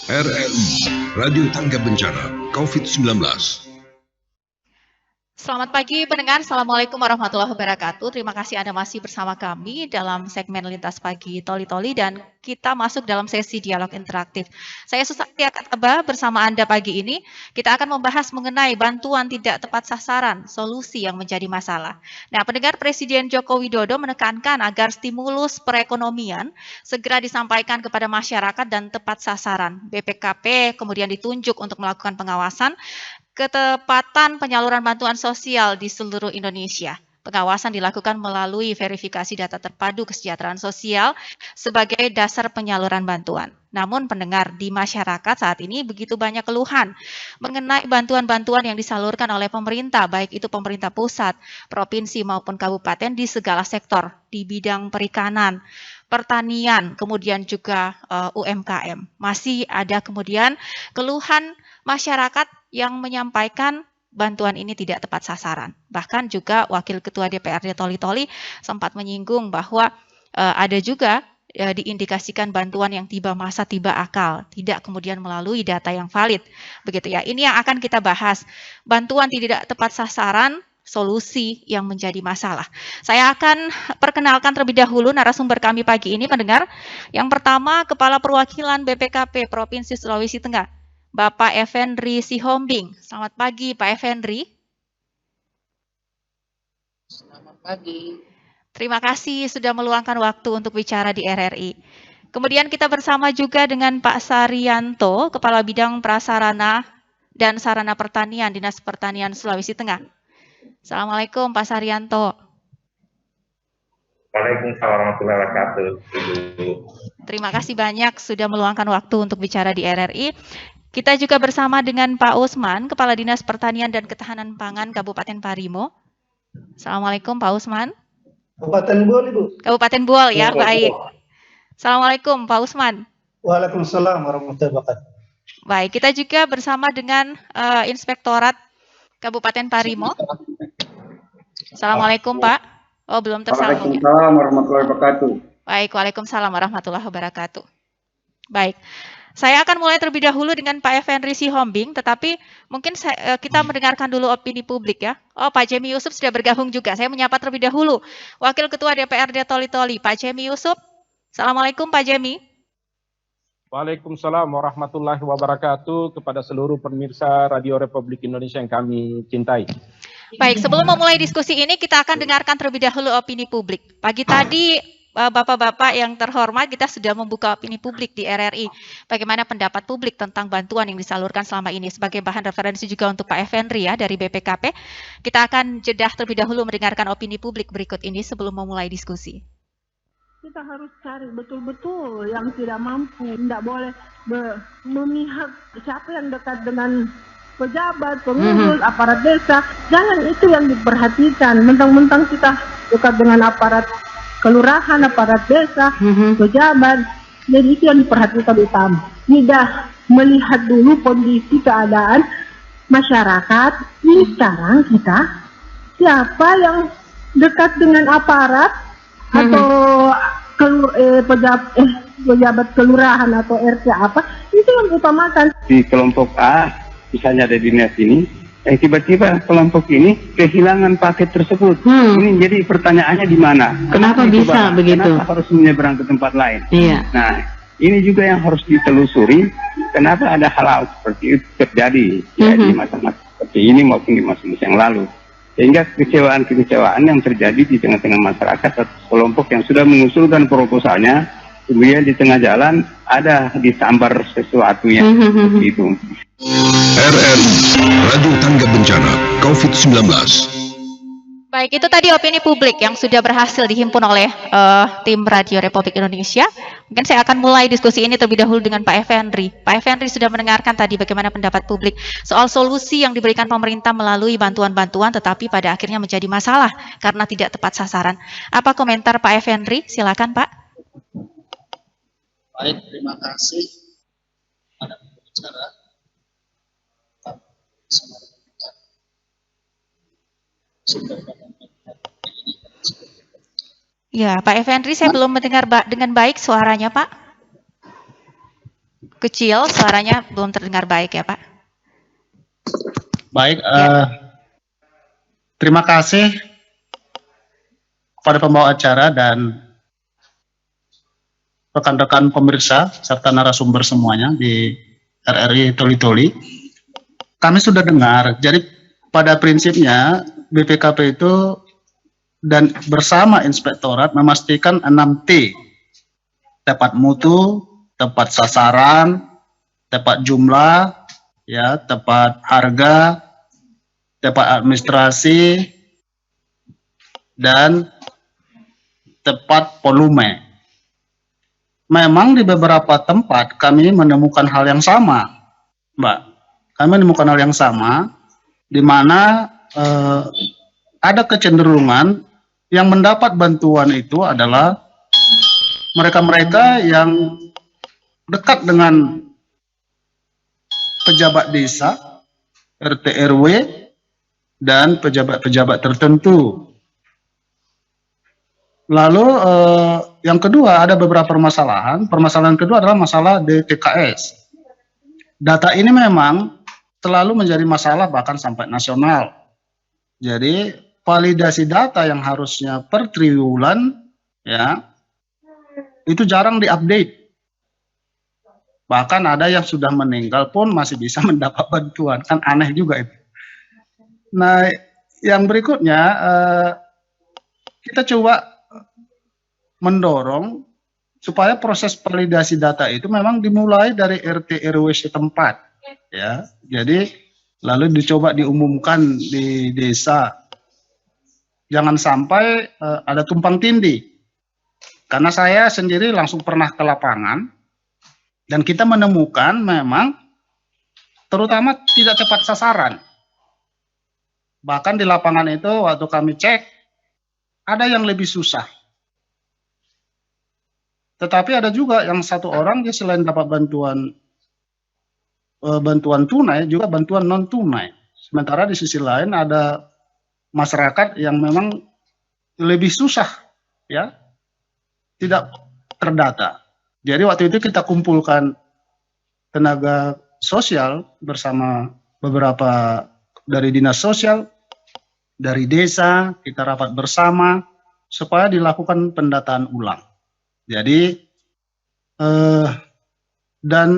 RRI, Radio Tangga Bencana COVID-19. Selamat pagi pendengar, Assalamualaikum warahmatullahi wabarakatuh. Terima kasih Anda masih bersama kami dalam segmen Lintas Pagi Toli-Toli dan kita masuk dalam sesi dialog interaktif. Saya Susanti Akataba bersama Anda pagi ini. Kita akan membahas mengenai bantuan tidak tepat sasaran, solusi yang menjadi masalah. Nah, pendengar, Presiden Joko Widodo menekankan agar stimulus perekonomian segera disampaikan kepada masyarakat dan tepat sasaran. BPKP kemudian ditunjuk untuk melakukan pengawasan ketepatan penyaluran bantuan sosial di seluruh Indonesia. Pengawasan dilakukan melalui verifikasi data terpadu kesejahteraan sosial sebagai dasar penyaluran bantuan. Namun pendengar, di masyarakat saat ini begitu banyak keluhan mengenai bantuan-bantuan yang disalurkan oleh pemerintah, baik itu pemerintah pusat, provinsi maupun kabupaten di segala sektor, di bidang perikanan, pertanian, kemudian juga UMKM. Masih ada kemudian keluhan masyarakat yang menyampaikan bantuan ini tidak tepat sasaran. Bahkan juga Wakil Ketua DPRD Toli-Toli sempat menyinggung bahwa ada juga diindikasikan bantuan yang tiba masa tiba akal, tidak kemudian melalui data yang valid. Begitu ya. Ini yang akan kita bahas. Bantuan tidak tepat sasaran, solusi yang menjadi masalah. Saya akan perkenalkan terlebih dahulu narasumber kami pagi ini, pendengar. Yang pertama, Kepala Perwakilan BPKP Provinsi Sulawesi Tengah, Bapak Effendri Sihombing. Selamat pagi, Pak Effendri. Selamat pagi. Terima kasih sudah meluangkan waktu untuk bicara di RRI. Kemudian kita bersama juga dengan Pak Saryanto, Kepala Bidang Prasarana dan Sarana Pertanian, Dinas Pertanian Sulawesi Tengah. Assalamualaikum, Pak Saryanto. Waalaikumsalam warahmatullahi wabarakatuh. Terima kasih banyak sudah meluangkan waktu untuk bicara di RRI. Kita juga bersama dengan Pak Usman, Kepala Dinas Pertanian dan Ketahanan Pangan Kabupaten Parimo. Assalamualaikum Pak Usman. Kabupaten Buol, Ibu. Kabupaten Buol ya, baik. Assalamualaikum Pak Usman. Waalaikumsalam warahmatullahi wabarakatuh. Baik, kita juga bersama dengan Inspektorat Kabupaten Parimo. Assalamualaikum Pak. Oh, belum tersambung ya. Waalaikumsalam warahmatullahi wabarakatuh. Baik, waalaikumsalam warahmatullahi wabarakatuh. Baik. Saya akan mulai terlebih dahulu dengan Pak Effendri Sihombing, tetapi mungkin kita mendengarkan dulu opini publik ya. Oh, Pak Jemi Yusuf sudah bergabung juga. Saya menyapa terlebih dahulu Wakil Ketua DPRD Toli-Toli, Pak Jemi Yusuf. Assalamualaikum Pak Jemi. Waalaikumsalam warahmatullahi wabarakatuh kepada seluruh pemirsa Radio Republik Indonesia yang kami cintai. Baik, sebelum memulai diskusi ini kita akan dengarkan terlebih dahulu opini publik. Pagi tadi Bapak-bapak yang terhormat, kita sudah membuka opini publik di RRI. Bagaimana pendapat publik tentang bantuan yang disalurkan selama ini sebagai bahan referensi juga untuk Pak Effendri ya dari BPKP. Kita akan jeda terlebih dahulu mendengarkan opini publik berikut ini sebelum memulai diskusi. Kita harus cari betul-betul yang tidak mampu, tidak boleh memihak siapa yang dekat dengan pejabat, pengurus, aparat desa. Jangan itu yang diperhatikan. Mentang-mentang kita dekat dengan aparat kelurahan, aparat desa, pejabat. Jadi itu yang diperhatikan utama. Tidak melihat dulu kondisi keadaan masyarakat. Ini sekarang kita siapa yang dekat dengan aparat atau pejabat kelurahan atau RT apa, itu yang utamakan. Di kelompok A, misalnya ada dinas ini, tiba-tiba kelompok ini kehilangan paket tersebut. Ini jadi pertanyaannya di mana? Kenapa bisa begitu? Kenapa harus menyeberang ke tempat lain? Iya. Nah, ini juga yang harus ditelusuri. Kenapa ada hal seperti itu terjadi ya, di masa-masa seperti ini maupun di masa-masa yang lalu? Sehingga kekecewaan yang terjadi di tengah-tengah masyarakat atau kelompok yang sudah mengusulkan proposalnya, kemudian di tengah jalan ada disambar sesuatu yang seperti itu. RRI, Radio Tangga Bencana COVID-19. Baik, itu tadi opini publik yang sudah berhasil dihimpun oleh tim Radio Republik Indonesia. Mungkin saya akan mulai diskusi ini terlebih dahulu dengan Pak Effendri. Pak Effendri sudah mendengarkan tadi bagaimana pendapat publik soal solusi yang diberikan pemerintah melalui bantuan-bantuan tetapi pada akhirnya menjadi masalah karena tidak tepat sasaran. Apa komentar Pak Effendri? Silakan Pak. Baik, terima kasih pada pembicara. Ya, Pak Effendri, saya belum mendengar dengan baik suaranya, Pak. kecil, suaranya belum terdengar baik ya Pak. Baik, Ya. terima kasih kepada pembawa acara dan rekan-rekan pemirsa serta narasumber semuanya di RRI Toli-Toli. Kami sudah dengar, jadi pada prinsipnya BPKP itu dan bersama inspektorat memastikan 6T, tepat mutu, tepat sasaran, tepat jumlah, ya, tepat harga, tepat administrasi, dan tepat volume. Memang di beberapa tempat kami menemukan hal yang sama, Mbak. Kami menemukan hal yang sama, di mana ada kecenderungan yang mendapat bantuan itu adalah mereka-mereka yang dekat dengan pejabat desa, RT RW, dan pejabat-pejabat tertentu. Lalu yang kedua ada beberapa permasalahan. Permasalahan kedua adalah masalah DTKS. Data ini memang selalu menjadi masalah bahkan sampai nasional. Jadi validasi data yang harusnya per triwulan, ya, itu jarang diupdate. Bahkan ada yang sudah meninggal pun masih bisa mendapat bantuan, kan aneh juga itu. Nah, yang berikutnya kita coba mendorong supaya proses validasi data itu memang dimulai dari RT RW setempat, ya. Jadi lalu dicoba diumumkan di desa. Jangan sampai ada tumpang tindih. Karena saya sendiri langsung pernah ke lapangan dan kita menemukan memang terutama tidak tepat sasaran. Bahkan di lapangan itu waktu kami cek ada yang lebih susah. Tetapi ada juga yang satu orang dia selain dapat bantuan tunai juga bantuan non tunai. Sementara di sisi lain ada masyarakat yang memang lebih susah, ya, tidak terdata. Jadi waktu itu kita kumpulkan tenaga sosial bersama beberapa dari dinas sosial, dari desa, kita rapat bersama supaya dilakukan pendataan ulang. Jadi dan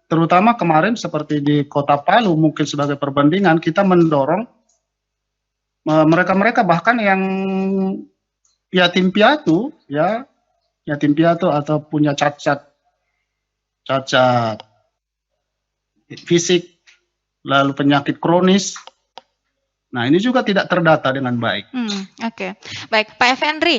terutama kemarin seperti di Kota Palu mungkin sebagai perbandingan kita mendorong mereka-mereka bahkan yang yatim piatu, ya, yatim piatu atau punya cacat fisik lalu penyakit kronis. Nah, ini juga tidak terdata dengan baik. Oke. Baik, Pak Effendri,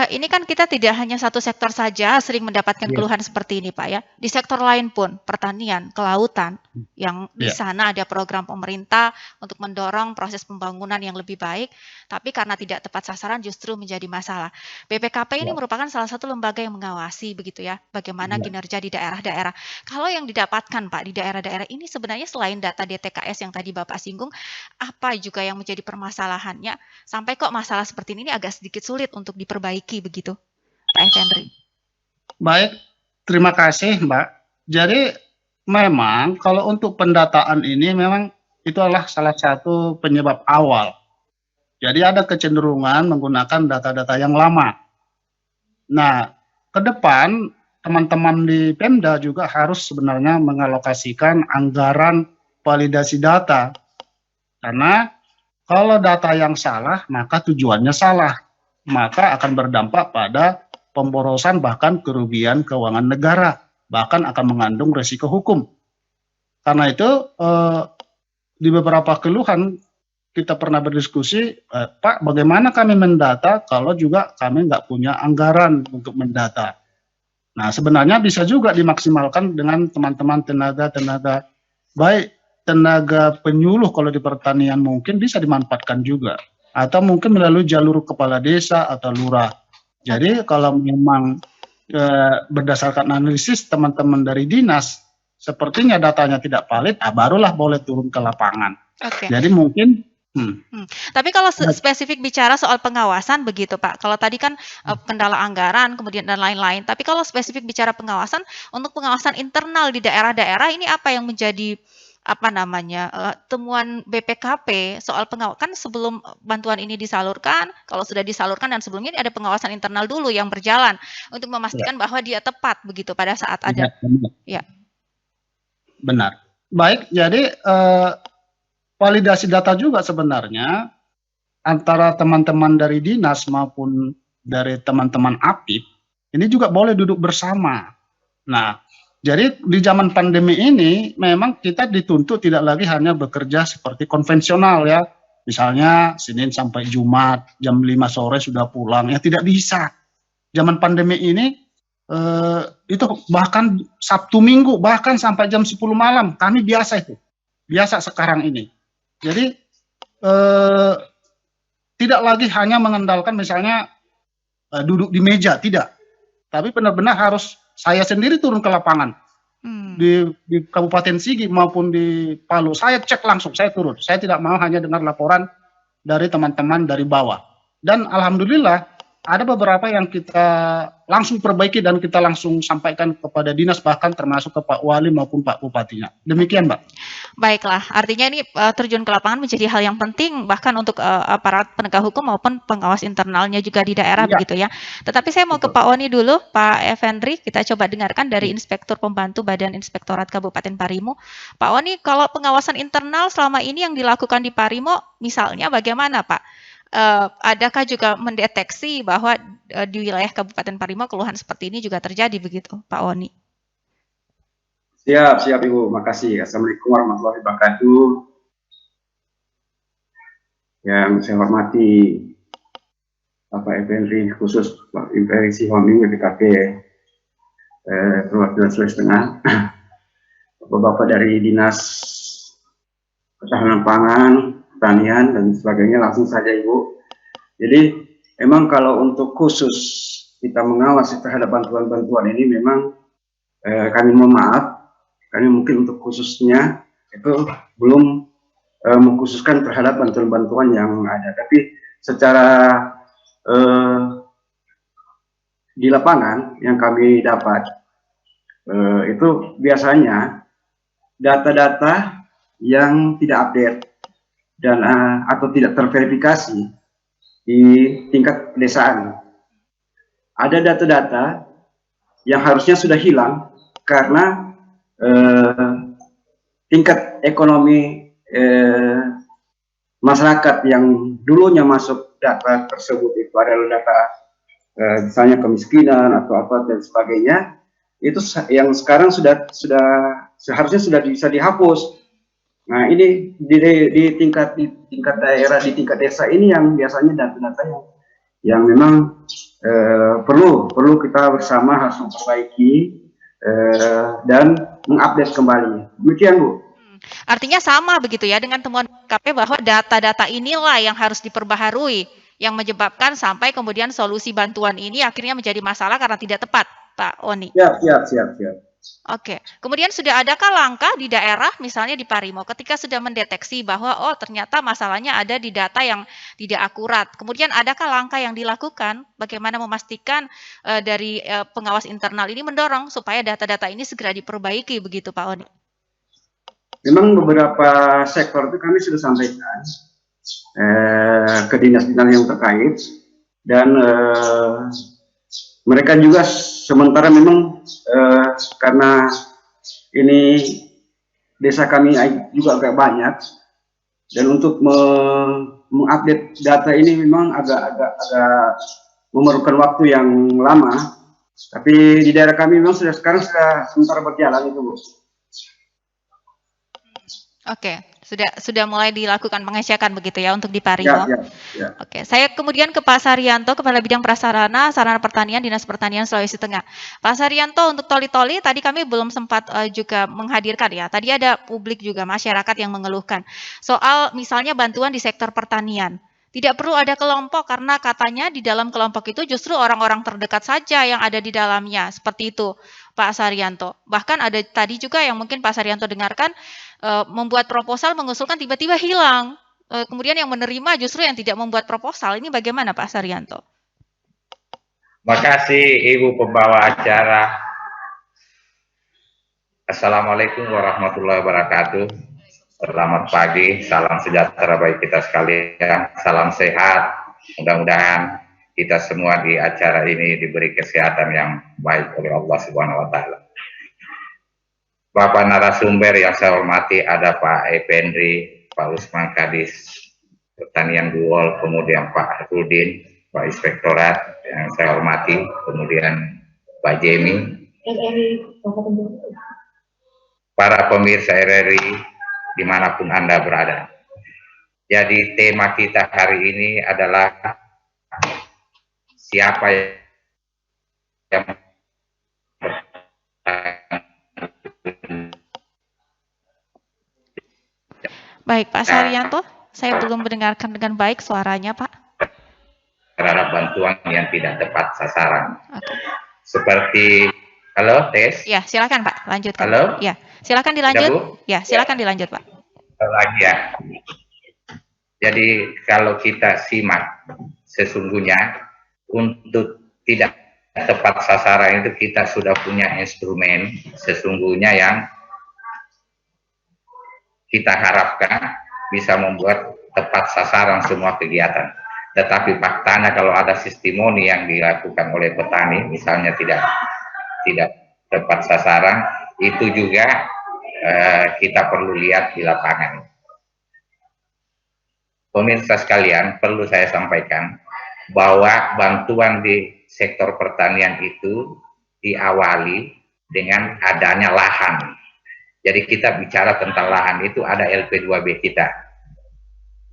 ini kan kita tidak hanya satu sektor saja sering mendapatkan keluhan seperti ini, Pak, ya. Di sektor lain pun, pertanian, kelautan, yang di sana ada program pemerintah untuk mendorong proses pembangunan yang lebih baik, tapi karena tidak tepat sasaran justru menjadi masalah. BPKP ini merupakan salah satu lembaga yang mengawasi begitu ya, bagaimana kinerja di daerah-daerah. Kalau yang didapatkan, Pak, di daerah-daerah ini sebenarnya selain data DTKS yang tadi Bapak singgung, apa juga yang menjadi permasalahannya sampai kok masalah seperti ini agak sedikit sulit untuk diperbaiki begitu, Pak Effendri? Baik, terima kasih Mbak. Jadi memang kalau untuk pendataan ini memang itu adalah salah satu penyebab awal. Jadi ada kecenderungan menggunakan data-data yang lama. Nah, ke depan teman-teman di Pemda juga harus sebenarnya mengalokasikan anggaran validasi data. Karena kalau data yang salah, maka tujuannya salah. Maka akan berdampak pada pemborosan bahkan kerugian keuangan negara. Bahkan akan mengandung resiko hukum. Karena itu, di beberapa keluhan kita pernah berdiskusi, Pak, bagaimana kami mendata kalau juga kami nggak punya anggaran untuk mendata. Nah, sebenarnya bisa juga dimaksimalkan dengan teman-teman tenaga baik tenaga penyuluh kalau di pertanian mungkin bisa dimanfaatkan juga. Atau mungkin melalui jalur kepala desa atau lurah. Jadi kalau memang berdasarkan analisis teman-teman dari dinas, sepertinya datanya tidak valid, barulah boleh turun ke lapangan. Jadi mungkin Tapi kalau Baik. spesifik bicara soal pengawasan begitu Pak, kalau tadi kan kendala anggaran kemudian dan lain-lain, tapi kalau spesifik bicara pengawasan, untuk pengawasan internal di daerah-daerah ini apa yang menjadi temuan BPKP soal kan sebelum bantuan ini disalurkan, kalau sudah disalurkan dan sebelumnya ini ada pengawasan internal dulu yang berjalan untuk Ya, memastikan bahwa dia tepat begitu pada saat ya, ada. benar. Ya. Benar. Baik, jadi validasi data juga sebenarnya antara teman-teman dari dinas maupun dari teman-teman APIP ini juga boleh duduk bersama. Nah, jadi di zaman pandemi ini memang kita dituntut tidak lagi hanya bekerja seperti konvensional ya. Misalnya Senin sampai Jumat jam 5 sore sudah pulang, ya tidak bisa. Zaman pandemi ini itu bahkan Sabtu Minggu bahkan sampai jam 10 malam kami biasa itu. Biasa sekarang ini. Jadi tidak lagi hanya mengandalkan misalnya duduk di meja, tidak. Tapi benar-benar harus saya sendiri turun ke lapangan. Di Kabupaten Sigi maupun di Palu, saya cek langsung, saya turun. Saya tidak mau hanya dengar laporan dari teman-teman dari bawah. Dan alhamdulillah ada beberapa yang kita langsung perbaiki dan kita langsung sampaikan kepada dinas, bahkan termasuk ke Pak Wali maupun Pak Bupatinya. Demikian, Mbak. Baiklah, artinya ini terjun ke lapangan menjadi hal yang penting bahkan untuk aparat penegak hukum maupun pengawas internalnya juga di daerah Iya, begitu ya. Tetapi saya mau ke betul. Pak Oni dulu, Pak Effendri, kita coba dengarkan dari Inspektur Pembantu Badan Inspektorat Kabupaten Parimo. Pak Oni, kalau pengawasan internal selama ini yang dilakukan di Parimo, misalnya bagaimana Pak? Adakah juga mendeteksi bahwa di wilayah Kabupaten Parimo keluhan seperti ini juga terjadi begitu, Pak Oni? Siap, siap Ibu. Makasih. Assalamualaikum warahmatullahi wabarakatuh. Yang saya hormati Bapak Effendri, khusus Pak Effendri Sihoming, BPKP Perwakilan Sulawesi Tengah, Bapak-bapak dari Dinas Ketahanan Pangan, Pertanian, dan sebagainya, langsung saja Ibu. Jadi, memang kalau untuk khusus kita mengawasi terhadap bantuan-bantuan ini memang kami mohon maaf, kami mungkin untuk khususnya itu belum mengkhususkan terhadap bantuan-bantuan yang ada. Tapi secara di lapangan yang kami dapat, itu biasanya data-data yang tidak update dan atau tidak terverifikasi di tingkat pedesaan. Ada data-data yang harusnya sudah hilang karena tingkat ekonomi masyarakat yang dulunya masuk data tersebut itu adalah data misalnya kemiskinan atau apa dan sebagainya, itu yang sekarang sudah seharusnya sudah bisa dihapus. Nah, ini di tingkat daerah, di tingkat desa ini yang biasanya data-data yang memang perlu kita bersama harus memperbaiki dan mengupdate kembali. Demikian, Bu. Artinya sama begitu ya dengan temuan BPKP bahwa data-data inilah yang harus diperbaharui, yang menyebabkan sampai kemudian solusi bantuan ini akhirnya menjadi masalah karena tidak tepat, Pak Oni. Siap. Oke, kemudian sudah adakah langkah di daerah, misalnya di Parimo, ketika sudah mendeteksi bahwa oh ternyata masalahnya ada di data yang tidak akurat, kemudian adakah langkah yang dilakukan bagaimana memastikan dari pengawas internal ini mendorong supaya data-data ini segera diperbaiki begitu Pak Oni? Memang beberapa sektor itu kami sudah sampaikan ke dinas-dinas yang terkait dan mereka juga sementara memang karena ini desa kami juga agak banyak dan untuk mengupdate data ini memang agak memerlukan waktu yang lama, tapi di daerah kami memang sekarang sudah sementara berjalan itu, Bu. Oke, sudah mulai dilakukan pengecekan begitu ya untuk di Parimo. Ya. Oke, saya kemudian ke Pak Saryanto, Kepala Bidang Prasarana Sarana Pertanian Dinas Pertanian Sulawesi Tengah. Pak Saryanto, untuk toli-toli tadi kami belum sempat juga menghadirkan ya. Tadi ada publik juga masyarakat yang mengeluhkan soal misalnya bantuan di sektor pertanian. Tidak perlu ada kelompok karena katanya di dalam kelompok itu justru orang-orang terdekat saja yang ada di dalamnya. Seperti itu, Pak Saryanto. Bahkan ada tadi juga yang mungkin Pak Saryanto dengarkan membuat proposal mengusulkan tiba-tiba hilang kemudian yang menerima justru yang tidak membuat proposal. Ini bagaimana Pak Saryanto? Makasih Ibu pembawa acara. Assalamualaikum warahmatullahi wabarakatuh. Selamat pagi, salam sejahtera bagi kita sekalian, salam sehat. Mudah-mudahan kita semua di acara ini diberi kesehatan yang baik oleh Allah Subhanahu wa Ta'ala. Bapak narasumber yang saya hormati, ada Pak Effendi, Pak Usman Kadis Pertanian Duol, kemudian Pak Rudin, Pak Inspektorat yang saya hormati, kemudian Pak Jemi, para pemirsa RRI dimanapun Anda berada. Jadi tema kita hari ini adalah siapa yang Baik Pak Saryanto, saya belum mendengarkan dengan baik suaranya Pak. terhadap bantuan yang tidak tepat sasaran. Oke. Seperti, halo tes? Ya, silakan Pak, lanjutkan. Halo? Ya, silakan dilanjut. Bu? Ya, silakan dilanjut Pak. Lagi ya. Jadi kalau kita simak sesungguhnya untuk tidak tepat sasaran itu kita sudah punya instrumen sesungguhnya yang kita harapkan bisa membuat tepat sasaran semua kegiatan. Tetapi faktanya kalau ada sistemoni yang dilakukan oleh petani, misalnya tidak tepat sasaran, itu juga kita perlu lihat di lapangan. Pemirsa sekalian, perlu saya sampaikan bahwa bantuan di sektor pertanian itu diawali dengan adanya lahan. Jadi kita bicara tentang lahan itu ada LP2B kita.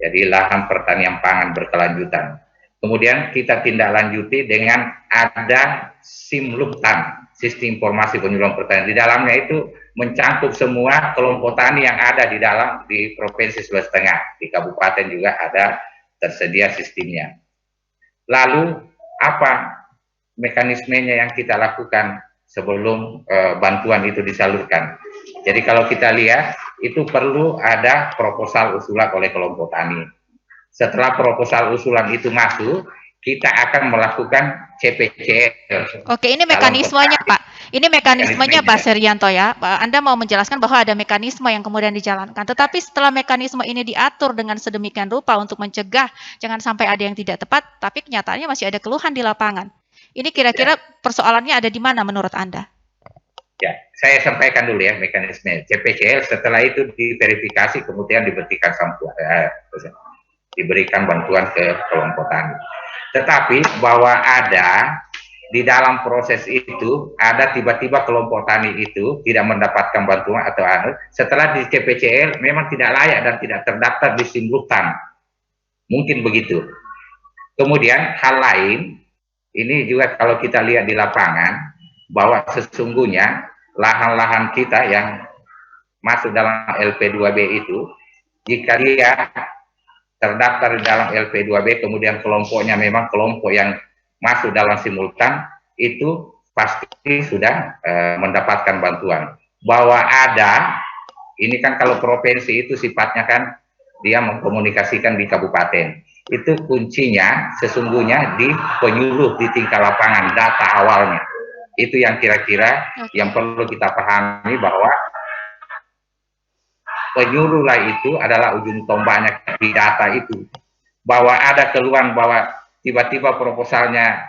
Jadi lahan pertanian pangan berkelanjutan. Kemudian kita tindak lanjuti dengan ada SIMLUPTAN, Sistem Informasi Penyuluhan Pertanian. Di dalamnya itu mencakup semua kelompok tani yang ada di Provinsi Sulawesi Tengah. Di kabupaten juga ada tersedia sistemnya. Lalu apa mekanismenya yang kita lakukan sebelum bantuan itu disalurkan? Jadi kalau kita lihat itu perlu ada proposal usulan oleh kelompok tani. Setelah proposal usulan itu masuk, kita akan melakukan CPCL. Oke, ini mekanismenya Pak. Ini mekanismenya Pak Saryanto ya. Anda mau menjelaskan bahwa ada mekanisme yang kemudian dijalankan. Tetapi setelah mekanisme ini diatur dengan sedemikian rupa untuk mencegah jangan sampai ada yang tidak tepat, tapi kenyataannya masih ada keluhan di lapangan. Ini kira-kira persoalannya ada di mana menurut Anda? Ya, saya sampaikan dulu ya mekanisme CPCL. Setelah itu diverifikasi, kemudian diberikan bantuan ke kelompok tani. Tetapi bahwa ada di dalam proses itu ada tiba-tiba kelompok tani itu tidak mendapatkan bantuan atau setelah di CPCL memang tidak layak dan tidak terdaftar di SIMLUPTAN. Mungkin begitu. Kemudian hal lain ini juga kalau kita lihat di lapangan bahwa sesungguhnya lahan-lahan kita yang masuk dalam LP2B itu jika dia terdaftar di dalam LP2B kemudian kelompoknya memang kelompok yang masuk dalam simultan itu pasti sudah mendapatkan bantuan. Bahwa ada ini kan kalau provinsi itu sifatnya kan dia mengkomunikasikan di kabupaten. Itu kuncinya sesungguhnya di penyuluh di tingkat lapangan data awalnya. Itu yang kira-kira yang perlu kita pahami bahwa penyuluh lah itu adalah ujung tombaknya di data itu. Bahwa ada keluhan bahwa tiba-tiba proposalnya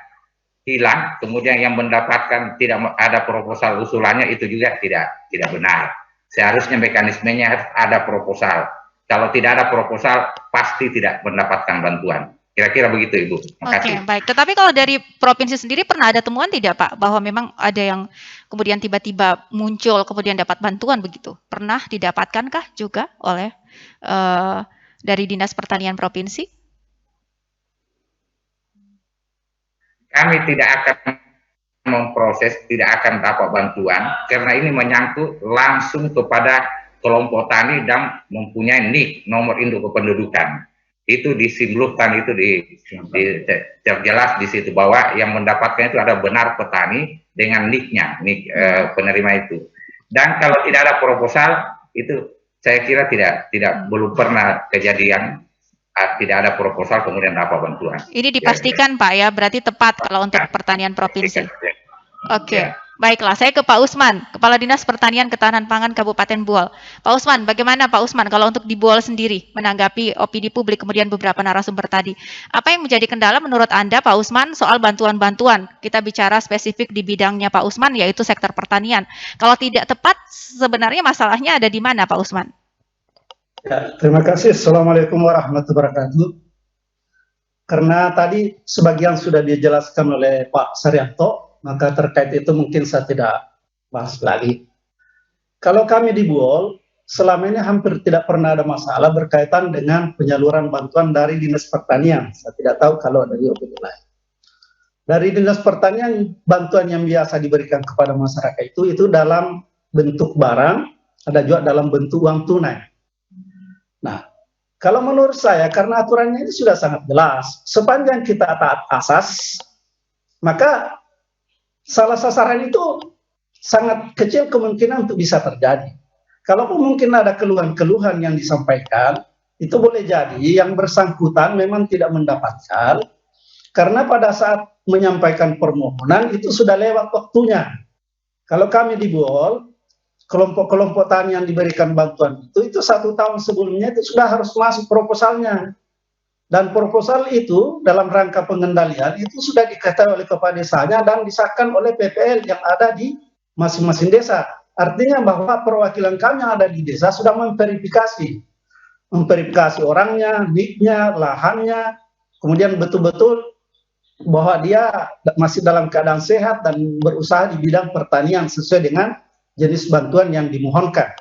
hilang, kemudian yang mendapatkan tidak ada proposal usulannya itu juga tidak benar. Seharusnya mekanismenya ada proposal. Kalau tidak ada proposal pasti tidak mendapatkan bantuan. Kira-kira begitu Ibu. Oke, baik. Tetapi kalau dari provinsi sendiri pernah ada temuan tidak Pak bahwa memang ada yang kemudian tiba-tiba muncul kemudian dapat bantuan begitu? Pernah didapatkankah juga oleh dari Dinas Pertanian Provinsi? Kami tidak akan memproses, tidak akan dapat bantuan karena ini menyangkut langsung kepada kelompok tani dan mempunyai NIK, nomor induk kependudukan. Itu di SIMLUPTAN itu terjelas di situ bahwa yang mendapatkan itu ada benar petani dengan NIK-nya, NIK penerima itu. Dan kalau tidak ada proposal itu saya kira belum pernah kejadian tidak ada proposal kemudian dapat bantuan. Ini dipastikan Pak ya, berarti tepat kalau untuk pertanian provinsi. Oke, baiklah. Saya ke Pak Usman, Kepala Dinas Pertanian Ketahanan Pangan Kabupaten Buol. Pak Usman, bagaimana Pak Usman kalau untuk di Buol sendiri menanggapi opini publik kemudian beberapa narasumber tadi? Apa yang menjadi kendala menurut Anda Pak Usman soal bantuan-bantuan? Kita bicara spesifik di bidangnya Pak Usman yaitu sektor pertanian. Kalau tidak tepat sebenarnya masalahnya ada di mana Pak Usman? Ya, terima kasih. Assalamualaikum warahmatullahi wabarakatuh. Karena tadi sebagian sudah dijelaskan oleh Pak Saryanto, maka terkait itu mungkin saya tidak bahas lagi. Kalau kami di Buol, selama ini hampir tidak pernah ada masalah berkaitan dengan penyaluran bantuan dari Dinas Pertanian. Saya tidak tahu kalau dari OPD lain. Dari Dinas Pertanian, bantuan yang biasa diberikan kepada masyarakat itu dalam bentuk barang, ada juga dalam bentuk uang tunai. Nah, kalau menurut saya, karena aturannya ini sudah sangat jelas, sepanjang kita taat asas, maka salah sasaran itu sangat kecil kemungkinan untuk bisa terjadi. Kalaupun mungkin ada keluhan-keluhan yang disampaikan, itu boleh jadi yang bersangkutan memang tidak mendapatkan, karena pada saat menyampaikan permohonan itu sudah lewat waktunya. Kalau kami di Buol, kelompok-kelompok tani yang diberikan bantuan itu 1 tahun sebelumnya itu sudah harus masuk proposalnya. Dan proposal itu dalam rangka pengendalian itu sudah diketahui oleh kepala desanya dan disahkan oleh PPL yang ada di masing-masing desa. Artinya bahwa perwakilan kami yang ada di desa sudah memverifikasi orangnya, NIK-nya, lahannya, kemudian betul-betul bahwa dia masih dalam keadaan sehat dan berusaha di bidang pertanian sesuai dengan jenis bantuan yang dimohonkan.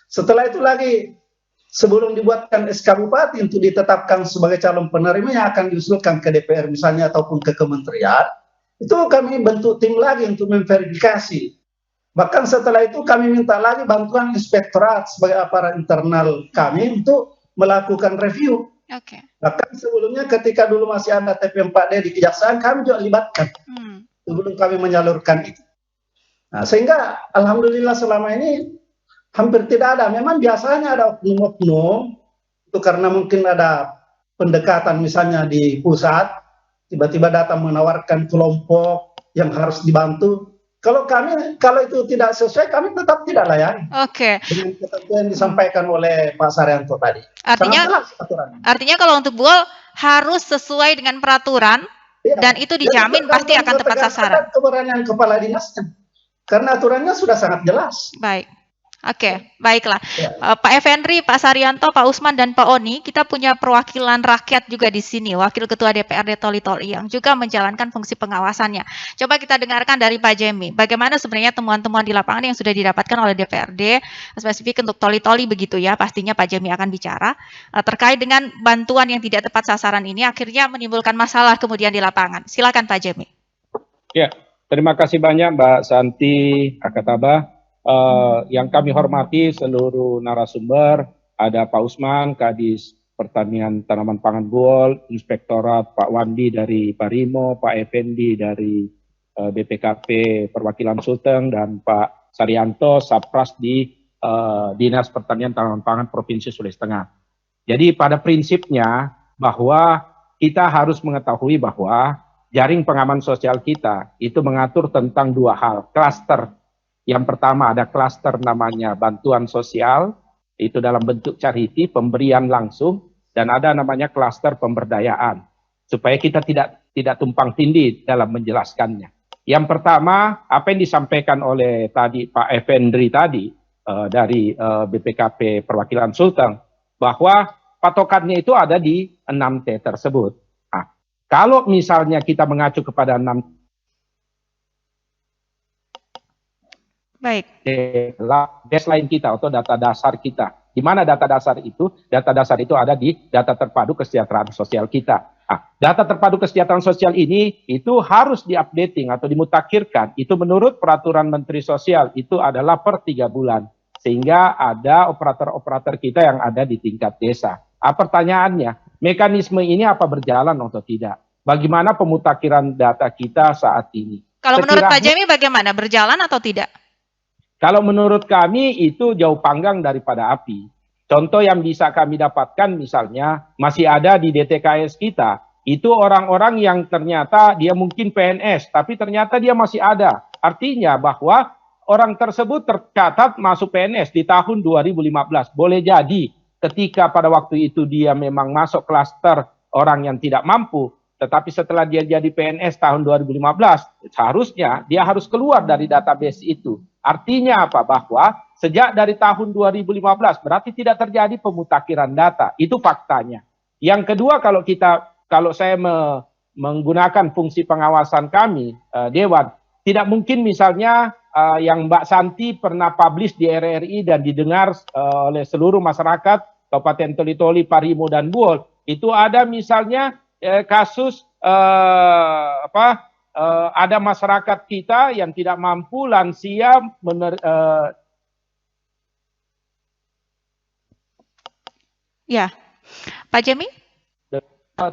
Setelah itu lagi, sebelum dibuatkan SK Bupati untuk ditetapkan sebagai calon penerima yang akan diusulkan ke DPR misalnya ataupun ke kementerian, itu kami bentuk tim lagi untuk memverifikasi. Bahkan setelah itu kami minta lagi bantuan inspektorat sebagai aparat internal kami untuk melakukan review. Bahkan sebelumnya ketika dulu masih ada TP4D di Kejaksaan, kami juga libatkan sebelum kami menyalurkan itu. Nah, sehingga alhamdulillah selama ini hampir tidak ada. Memang biasanya ada oknum-oknum itu karena mungkin ada pendekatan misalnya di pusat, tiba-tiba datang menawarkan kelompok yang harus dibantu. Kalau itu tidak sesuai, kami tetap tidak layani. Dengan ketentuan yang disampaikan oleh Pak Saryanto tadi. Artinya kalau untuk Buol harus sesuai dengan peraturan dan itu dijamin pasti akan tepat sasaran. Keberanian kepala dinasnya. Karena aturannya sudah sangat jelas. Baik. Oke, baiklah. Pak Effendri, Pak Saryanto, Pak Usman, dan Pak Oni, kita punya perwakilan rakyat juga di sini, Wakil Ketua DPRD Toli-Toli yang juga menjalankan fungsi pengawasannya. Coba kita dengarkan dari Pak Jemi, bagaimana sebenarnya temuan-temuan di lapangan yang sudah didapatkan oleh DPRD, spesifik untuk Toli-Toli begitu ya, pastinya Pak Jemi akan bicara, terkait dengan bantuan yang tidak tepat sasaran ini akhirnya menimbulkan masalah kemudian di lapangan. Silakan Pak Jemi. Ya, terima kasih banyak Mbak Santi Akataba. Yang kami hormati seluruh narasumber, ada Pak Usman, Kadis Pertanian Tanaman Pangan Buol, Inspektorat Pak Wandi dari Barimo, Pak Effendi dari BPKP Perwakilan Sulteng, dan Pak Saryanto, Sapras di Dinas Pertanian Tanaman Pangan Provinsi Sulawesi Tengah. Jadi pada prinsipnya bahwa kita harus mengetahui bahwa jaring pengaman sosial kita itu mengatur tentang 2 hal, klaster. Yang pertama ada klaster namanya bantuan sosial, itu dalam bentuk charity, pemberian langsung, dan ada namanya klaster pemberdayaan, supaya kita tidak tumpang tindih dalam menjelaskannya. Yang pertama, apa yang disampaikan oleh tadi Pak Effendri tadi dari BPKP Perwakilan Sulteng, bahwa patokannya itu ada di 6T tersebut. Nah, kalau misalnya kita mengacu kepada 6 baseline kita atau data dasar kita. Di mana data dasar itu? Data dasar itu ada di data terpadu kesejahteraan sosial kita. Nah, data terpadu kesejahteraan sosial ini itu harus diupdating atau dimutakhirkan. Itu menurut peraturan Menteri Sosial itu adalah per 3 bulan. Sehingga ada operator-operator kita yang ada di tingkat desa. Pertanyaannya, mekanisme ini apa berjalan atau tidak? Bagaimana pemutakhiran data kita saat ini? Kalau menurut Pak Jemi bagaimana? Berjalan atau tidak? Kalau menurut kami itu jauh panggang daripada api. Contoh yang bisa kami dapatkan misalnya masih ada di DTKS kita, itu orang-orang yang ternyata dia mungkin PNS, tapi ternyata dia masih ada. Artinya bahwa orang tersebut tercatat masuk PNS di tahun 2015. Boleh jadi ketika pada waktu itu dia memang masuk klaster orang yang tidak mampu, tetapi setelah dia jadi PNS tahun 2015, seharusnya dia harus keluar dari database itu. Artinya apa? Bahwa sejak dari tahun 2015 berarti tidak terjadi pemutakhiran data. Itu faktanya. Yang kedua, kalau saya menggunakan fungsi pengawasan kami, Dewan, tidak mungkin misalnya yang Mbak Santi pernah publish di RRI dan didengar oleh seluruh masyarakat Kabupaten Toli-Toli, Parimo, dan Buol. Itu ada misalnya kasus ada masyarakat kita yang tidak mampu, lansia, Ya, Pak Jemi?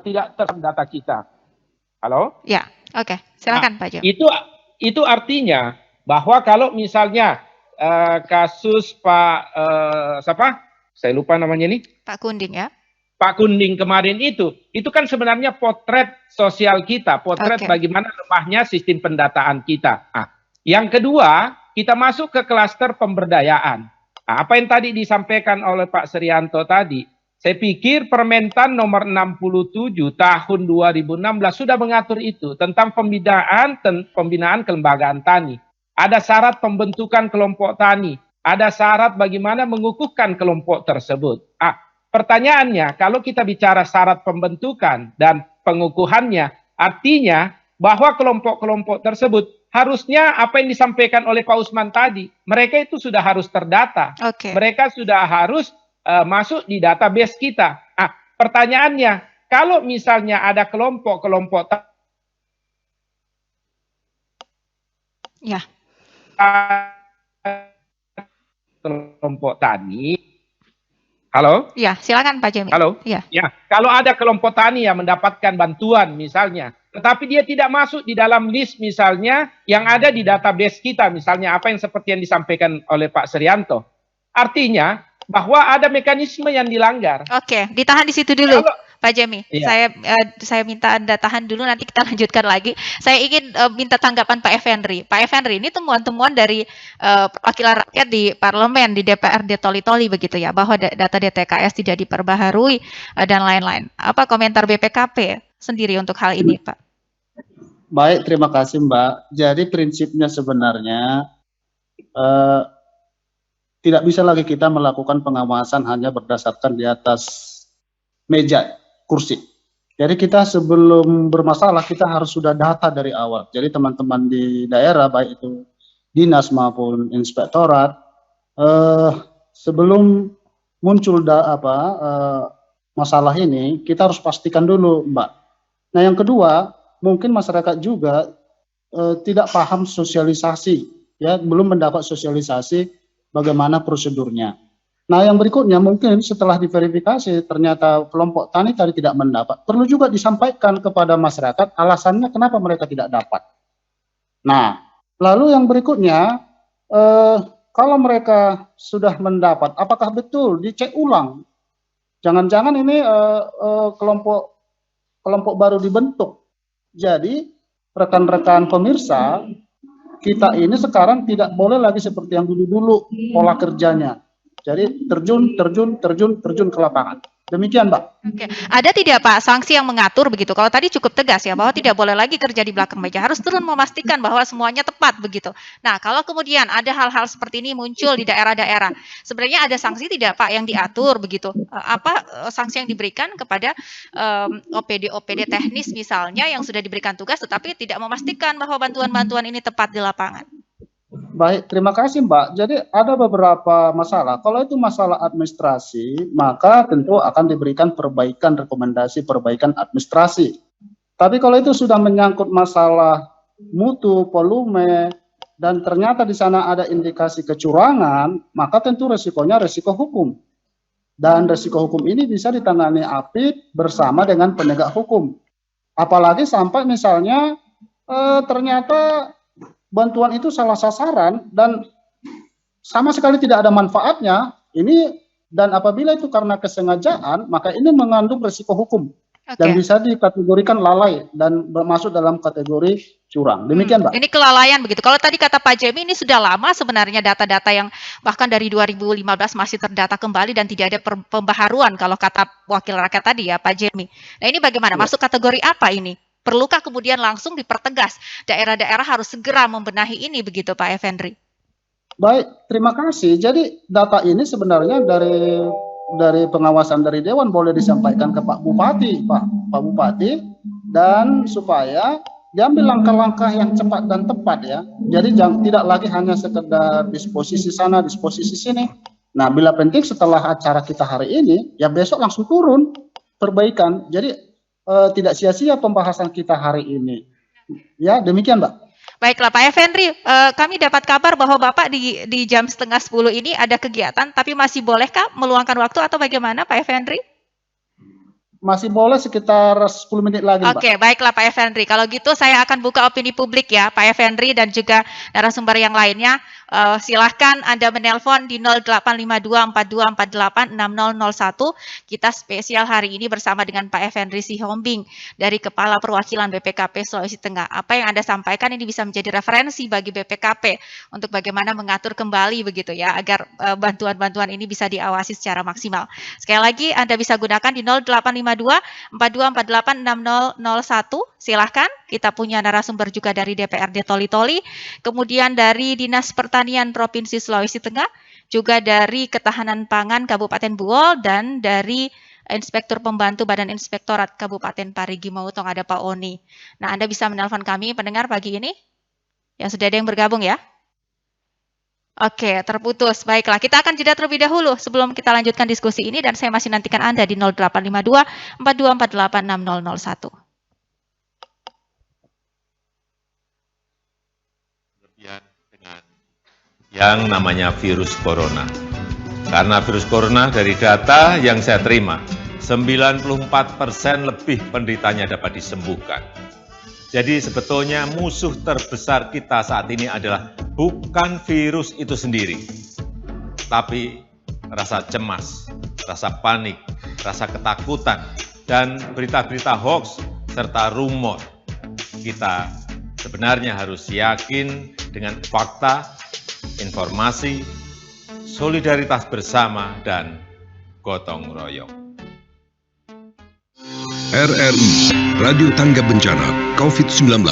tidak terdata kita. Halo? Ya, oke. Silakan Pak Jemi. Itu artinya bahwa kalau misalnya kasus Pak siapa? Saya lupa namanya ini. Pak Kunding ya. Pak Kunding kemarin itu kan sebenarnya potret sosial kita, potret bagaimana lemahnya sistem pendataan kita. Nah, yang kedua, kita masuk ke klaster pemberdayaan. Nah, apa yang tadi disampaikan oleh Pak Srianto tadi, saya pikir Permentan nomor 67 tahun 2016 sudah mengatur itu tentang pembinaan kelembagaan tani. Ada syarat pembentukan kelompok tani, ada syarat bagaimana mengukuhkan kelompok tersebut. Pertanyaannya, kalau kita bicara syarat pembentukan dan pengukuhannya, artinya bahwa kelompok-kelompok tersebut harusnya apa yang disampaikan oleh Pak Usman tadi, mereka itu sudah harus terdata. Mereka sudah harus masuk di database kita. Pertanyaannya, kalau misalnya ada kelompok-kelompok tani. Halo? Ya, silakan Pak Jemi. Halo? Ya. Ya, kalau ada kelompok tani yang mendapatkan bantuan misalnya, tetapi dia tidak masuk di dalam list misalnya yang ada di database kita, misalnya apa yang seperti yang disampaikan oleh Pak Srianto. Artinya bahwa ada mekanisme yang dilanggar. Oke, ditahan di situ dulu, Pak Jemi. Iya. Saya minta Anda tahan dulu, nanti kita lanjutkan lagi. Saya ingin minta tanggapan Pak Effendri. Pak Effendri, ini temuan-temuan dari perwakilan rakyat di parlemen, di DPRD Toli-Toli begitu ya, bahwa data DTKS tidak diperbaharui dan lain-lain. Apa komentar BPKP sendiri untuk hal ini, Pak? Baik, terima kasih Mbak. Jadi prinsipnya sebenarnya tidak bisa lagi kita melakukan pengawasan hanya berdasarkan di atas meja, kursi. Jadi kita sebelum bermasalah, kita harus sudah data dari awal. Jadi teman-teman di daerah, baik itu dinas maupun inspektorat, sebelum muncul masalah ini, kita harus pastikan dulu, Mbak. Nah yang kedua, mungkin masyarakat juga tidak paham sosialisasi, ya belum mendapat sosialisasi bagaimana prosedurnya. Nah yang berikutnya mungkin setelah diverifikasi ternyata kelompok tani tadi tidak mendapat, perlu juga disampaikan kepada masyarakat alasannya kenapa mereka tidak dapat. Nah lalu yang berikutnya kalau mereka sudah mendapat, apakah betul dicek ulang? Jangan-jangan ini kelompok baru dibentuk. Jadi rekan-rekan pemirsa, kita ini sekarang tidak boleh lagi seperti yang dulu-dulu pola kerjanya. Jadi terjun ke lapangan. Demikian, Mbak. Oke. Ada tidak Pak sanksi yang mengatur begitu? Kalau tadi cukup tegas ya bahwa tidak boleh lagi kerja di belakang meja, harus turun memastikan bahwa semuanya tepat begitu. Nah, kalau kemudian ada hal-hal seperti ini muncul di daerah-daerah, sebenarnya ada sanksi tidak Pak yang diatur begitu? Apa sanksi yang diberikan kepada OPD teknis misalnya yang sudah diberikan tugas tetapi tidak memastikan bahwa bantuan-bantuan ini tepat di lapangan? Baik, terima kasih Mbak. Jadi ada beberapa masalah. Kalau itu masalah administrasi, maka tentu akan diberikan rekomendasi perbaikan administrasi. Tapi kalau itu sudah menyangkut masalah mutu, volume, dan ternyata di sana ada indikasi kecurangan, maka tentu resikonya resiko hukum. Dan resiko hukum ini bisa ditangani APID bersama dengan penegak hukum. Apalagi sampai misalnya ternyata bantuan itu salah sasaran dan sama sekali tidak ada manfaatnya, ini Dan apabila itu karena kesengajaan, maka ini mengandung risiko hukum dan Oke. bisa dikategorikan lalai dan masuk dalam kategori curang. Demikian, Mbak. Ini kelalaian begitu. Kalau tadi kata Pak Jemi ini sudah lama sebenarnya data-data yang bahkan dari 2015 masih terdata kembali dan tidak ada pembaharuan kalau kata wakil rakyat tadi ya Pak Jemi. Nah ini bagaimana? Masuk kategori apa ini? Perlukah kemudian langsung dipertegas daerah-daerah harus segera membenahi ini begitu Pak Effendri? Baik, terima kasih. Jadi data ini sebenarnya dari pengawasan dari Dewan boleh disampaikan ke Pak Bupati, Pak Bupati, dan supaya diambil langkah-langkah yang cepat dan tepat ya. Jadi tidak lagi hanya sekedar disposisi sana, disposisi sini. Nah, bila penting setelah acara kita hari ini, ya besok langsung turun perbaikan. Jadi tidak sia-sia pembahasan kita hari ini. Ya, demikian, Mbak. Baiklah Pak Effendri, kami dapat kabar bahwa Bapak di jam 9:30 ini ada kegiatan, tapi masih bolehkah meluangkan waktu atau bagaimana Pak Effendri? Masih boleh sekitar 10 menit lagi, Mbak. Oke, baiklah Pak Effendri. Kalau gitu saya akan buka opini publik ya, Pak Effendri dan juga narasumber yang lainnya. Silahkan Anda menelpon di 085242486001. Kita spesial hari ini bersama dengan Pak Effendri Sihombing dari Kepala Perwakilan BPKP Sulawesi Tengah. Apa yang Anda sampaikan ini bisa menjadi referensi bagi BPKP untuk bagaimana mengatur kembali begitu ya, agar bantuan-bantuan ini bisa diawasi secara maksimal. Sekali lagi Anda bisa gunakan di 085242486001. Silahkan, kita punya narasumber juga dari DPRD Toli-Toli, kemudian dari Dinas Pertanian Provinsi Sulawesi Tengah, juga dari Ketahanan Pangan Kabupaten Buol, dan dari Inspektur Pembantu Badan Inspektorat Kabupaten Parigi Motong ada Pak Oni. Nah, Anda bisa menelpon kami pendengar pagi ini. Ya, sudah ada yang bergabung ya? Oke, terputus. Baiklah, kita akan jeda terlebih dahulu sebelum kita lanjutkan diskusi ini dan saya masih nantikan Anda di 085242486001. Dengan yang namanya virus corona. Karena virus corona dari data yang saya terima, 94% lebih penderitanya dapat disembuhkan. Jadi sebetulnya musuh terbesar kita saat ini adalah bukan virus itu sendiri, tapi rasa cemas, rasa panik, rasa ketakutan, dan berita-berita hoax serta rumor. Kita sebenarnya harus yakin dengan fakta, informasi, solidaritas bersama, dan gotong royong. RRI, Radio Tangga Bencana COVID-19.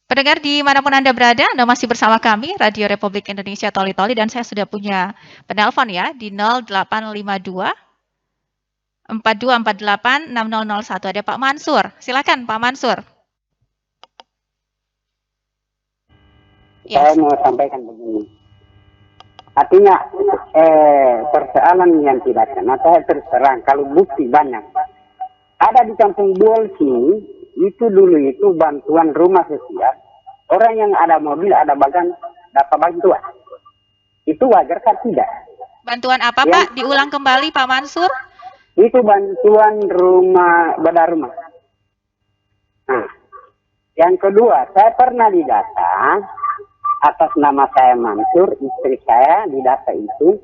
Pendengar dimanapun Anda berada, Anda masih bersama kami, Radio Republik Indonesia Toli-Toli, dan saya sudah punya penelpon ya, di 0852-4248-6001. Ada Pak Mansur, silakan Pak Mansur. Saya mau sampaikan begini. Artinya persoalan yang tidak kena, saya terus terang, kalau bukti banyak. Ada di Kampung Buol sini, itu dulu itu bantuan rumah sosial, orang yang ada mobil, ada bagan, dapat bantuan. Itu wajar kan tidak? Bantuan apa Pak? Diulang kembali Pak Mansur. Itu bantuan rumah, beda rumah. Nah, yang kedua, saya pernah didata, atas nama saya Mansur, istri saya didata itu,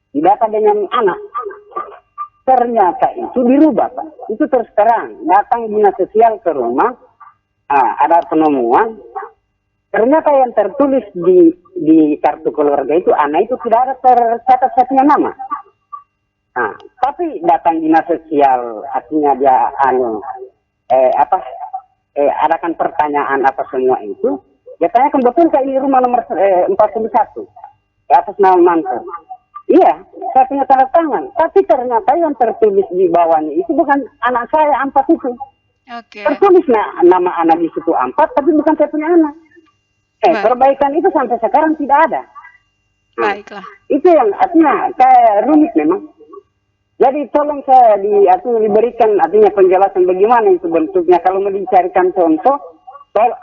didata dengan anak. Ternyata itu dirubah, Pak. Itu terus terang, datang dinas sosial ke rumah, ada penemuan, ternyata yang tertulis di kartu keluarga itu, anak itu tidak ada tercatat satunya nama. Nah, tapi datang dinas sosial, artinya dia adakan pertanyaan apa semua itu, dia tanyakan betul ini rumah nomor 41 di atas nama Mansur. Iya, saya punya tanda tangan. Tapi ternyata yang tertulis di bawahnya itu bukan anak saya, Ampat itu. Tertulis nama anak di situ Ampat, tapi bukan saya punya anak. Perbaikan itu sampai sekarang tidak ada. Baiklah. Itu yang artinya kayak rumit memang. Jadi tolong saya diberikan artinya penjelasan bagaimana itu bentuknya. Kalau mau dicarikan contoh,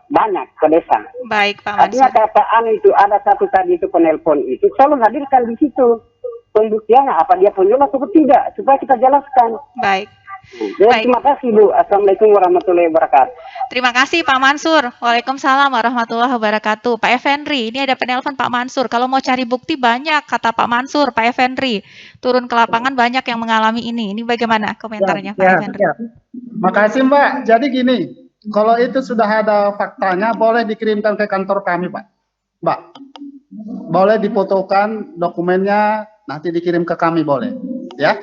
banyak ke desa. Baik Pak Mansur. Artinya kataan itu ada satu tadi itu penelpon itu, tolong hadirkan di situ pembuktiannya apa dia penjual atau tidak supaya kita jelaskan. Baik. Ya, Baik. terima kasih Bu. Assalamualaikum warahmatullahi wabarakatuh. Terima kasih Pak Mansur. Waalaikumsalam warahmatullahi wabarakatuh. Pak Effendri, ini ada penelpon Pak Mansur. Kalau mau cari bukti banyak, kata Pak Mansur, Pak Effendri. Turun ke lapangan banyak yang mengalami ini. Ini bagaimana komentarnya Pak Effendri? Makasih Mbak. Jadi gini, kalau itu sudah ada faktanya, boleh dikirimkan ke kantor kami Pak. Mbak, boleh difotokan dokumennya, nanti dikirim ke kami boleh. Ya.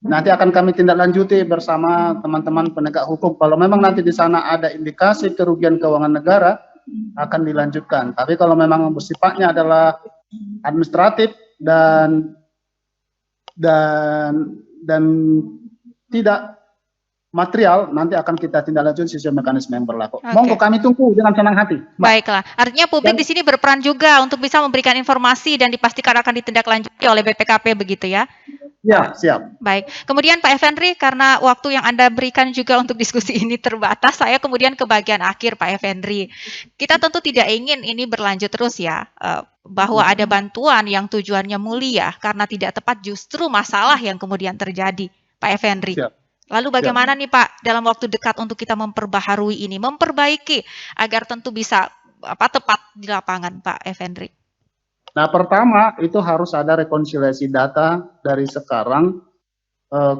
Nanti akan kami tindak lanjuti bersama teman-teman penegak hukum. Kalau memang nanti di sana ada indikasi kerugian keuangan negara, akan dilanjutkan. Tapi kalau memang sifatnya adalah administratif dan tidak material, nanti akan kita tindak lanjut sesuai mekanisme yang berlaku. Oke. Monggo kami tunggu dengan senang hati. Mbak. Baiklah, artinya publik di sini berperan juga untuk bisa memberikan informasi dan dipastikan akan ditindaklanjuti oleh BPKP begitu ya? Ya, siap. Baik. Kemudian Pak Effendri, karena waktu yang Anda berikan juga untuk diskusi ini terbatas, saya kemudian ke bagian akhir Pak Effendri. Kita tentu tidak ingin ini berlanjut terus ya, bahwa ada bantuan yang tujuannya mulia karena tidak tepat justru masalah yang kemudian terjadi, Pak Effendri. Siap. Lalu bagaimana nih Pak dalam waktu dekat untuk kita memperbaharui ini, memperbaiki agar tentu bisa tepat di lapangan Pak Effendri? Nah, pertama itu harus ada rekonsiliasi data dari sekarang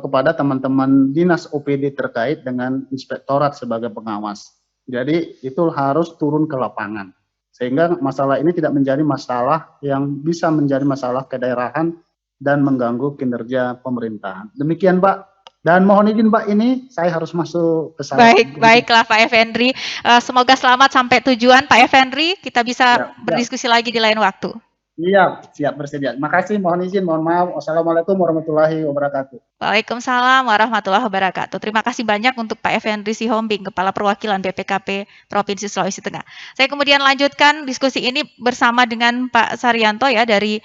kepada teman-teman dinas OPD terkait dengan inspektorat sebagai pengawas. Jadi itu harus turun ke lapangan. Sehingga masalah ini tidak menjadi masalah yang bisa menjadi masalah kedaerahan dan mengganggu kinerja pemerintahan. Demikian Mbak. Dan mohon izin Mbak, ini saya harus masuk ke sana. Baiklah Pak Effendri. Semoga selamat sampai tujuan Pak Effendri. Kita bisa berdiskusi lagi di lain waktu. Siap bersedia. Makasih, mohon izin, mohon maaf. Wassalamualaikum warahmatullahi wabarakatuh. Waalaikumsalam warahmatullahi wabarakatuh. Terima kasih banyak untuk Pak Effendri Sihombing, Kepala Perwakilan BPKP Provinsi Sulawesi Tengah. Saya kemudian lanjutkan diskusi ini bersama dengan Pak Saryanto ya dari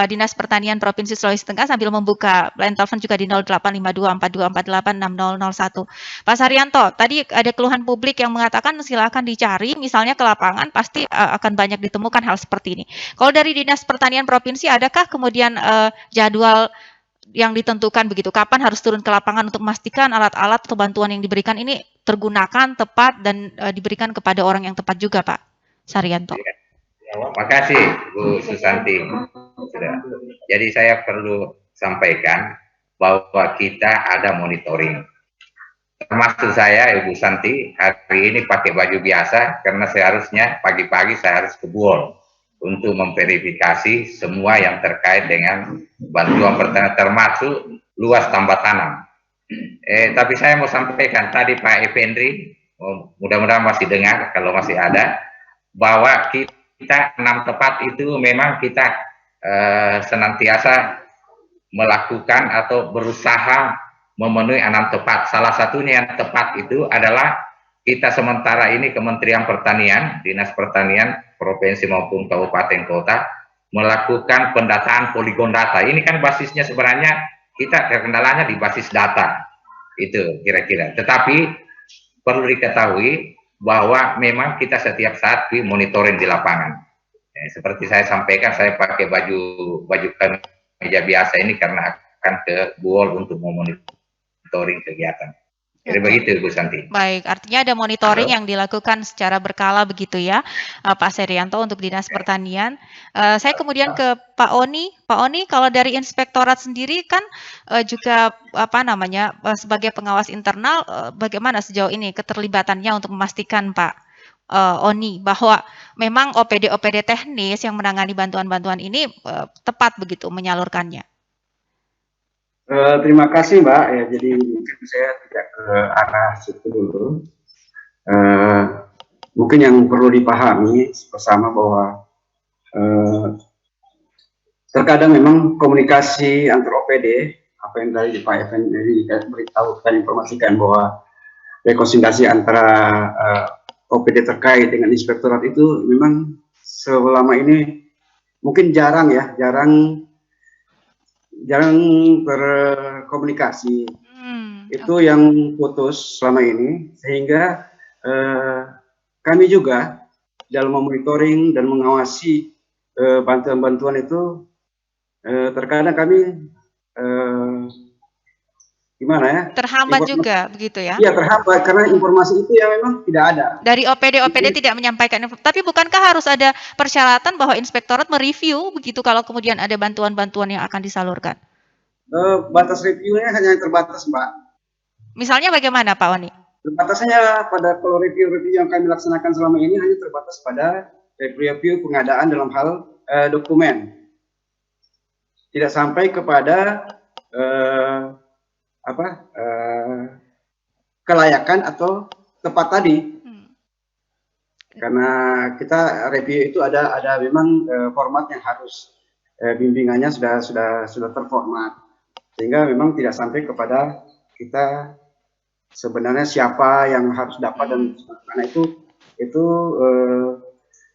Dinas Pertanian Provinsi Sulawesi Tengah sambil membuka line telepon juga di 085242486001. Pak Saryanto, tadi ada keluhan publik yang mengatakan silakan dicari, misalnya ke lapangan pasti akan banyak ditemukan hal seperti ini. Kalau dari Dinas Pertanian Provinsi, adakah kemudian jadwal yang ditentukan begitu? Kapan harus turun ke lapangan untuk memastikan alat-alat atau bantuan yang diberikan ini tergunakan, tepat, dan diberikan kepada orang yang tepat juga, Pak Saryanto? Makasih, Bu Susanti. Jadi saya perlu sampaikan bahwa kita ada monitoring. Termasuk saya, Ibu Santi, hari ini pakai baju biasa karena seharusnya pagi-pagi saya harus ke Buol untuk memverifikasi semua yang terkait dengan bantuan pertanian termasuk luas tambah tanam. Tapi saya mau sampaikan tadi Pak Effendri, mudah-mudahan masih dengar kalau masih ada, bahwa kita 6 tepat itu memang kita senantiasa melakukan atau berusaha memenuhi 6 tepat. Salah satunya yang tepat itu adalah kita sementara ini Kementerian Pertanian, Dinas Pertanian Provinsi maupun Kabupaten Kota melakukan pendataan poligon data. Ini kan basisnya sebenarnya kita kendalanya di basis data. Itu kira-kira. Tetapi perlu diketahui bahwa memang kita setiap saat monitoring di lapangan. Seperti saya sampaikan, saya pakai baju kemeja biasa ini karena akan ke Buol untuk memonitoring kegiatan. Jadi begitu Bu Santi. Baik, artinya ada monitoring yang dilakukan secara berkala begitu ya, Pak Saryanto untuk Dinas Pertanian. Saya kemudian ke Pak Oni. Pak Oni, kalau dari Inspektorat sendiri kan juga sebagai pengawas internal, bagaimana sejauh ini keterlibatannya untuk memastikan Pak Oni bahwa memang OPD teknis yang menangani bantuan-bantuan ini tepat begitu menyalurkannya? Terima kasih Mbak. Ya, jadi mungkin saya tidak ke arah situ dulu. Mungkin yang perlu dipahami bersama bahwa terkadang memang komunikasi antar OPD, apa yang tadi Pak Effendri beritahu dan informasikan bahwa rekonsiliasi antara OPD terkait dengan inspektorat itu memang selama ini mungkin jarang berkomunikasi. Itu yang putus selama ini, sehingga kami juga dalam memonitoring dan mengawasi bantuan-bantuan itu terkadang kami gimana ya? Terhambat Informasi, juga begitu ya? iya terhambat karena informasi itu ya memang tidak ada. Dari OPD tidak menyampaikan tapi bukankah harus ada persyaratan bahwa inspektorat mereview begitu kalau kemudian ada bantuan-bantuan yang akan disalurkan? Batas reviewnya hanya terbatas, Mbak. Misalnya bagaimana Pak Wani? Terbatasnya pada kalau review-review yang kami laksanakan selama ini hanya terbatas pada review pengadaan dalam hal dokumen. Tidak sampai kepada kelayakan atau tepat tadi. Karena kita review itu ada memang format yang harus bimbingannya sudah terformat. Sehingga memang tidak sampai kepada kita sebenarnya siapa yang harus dapat dan karena itu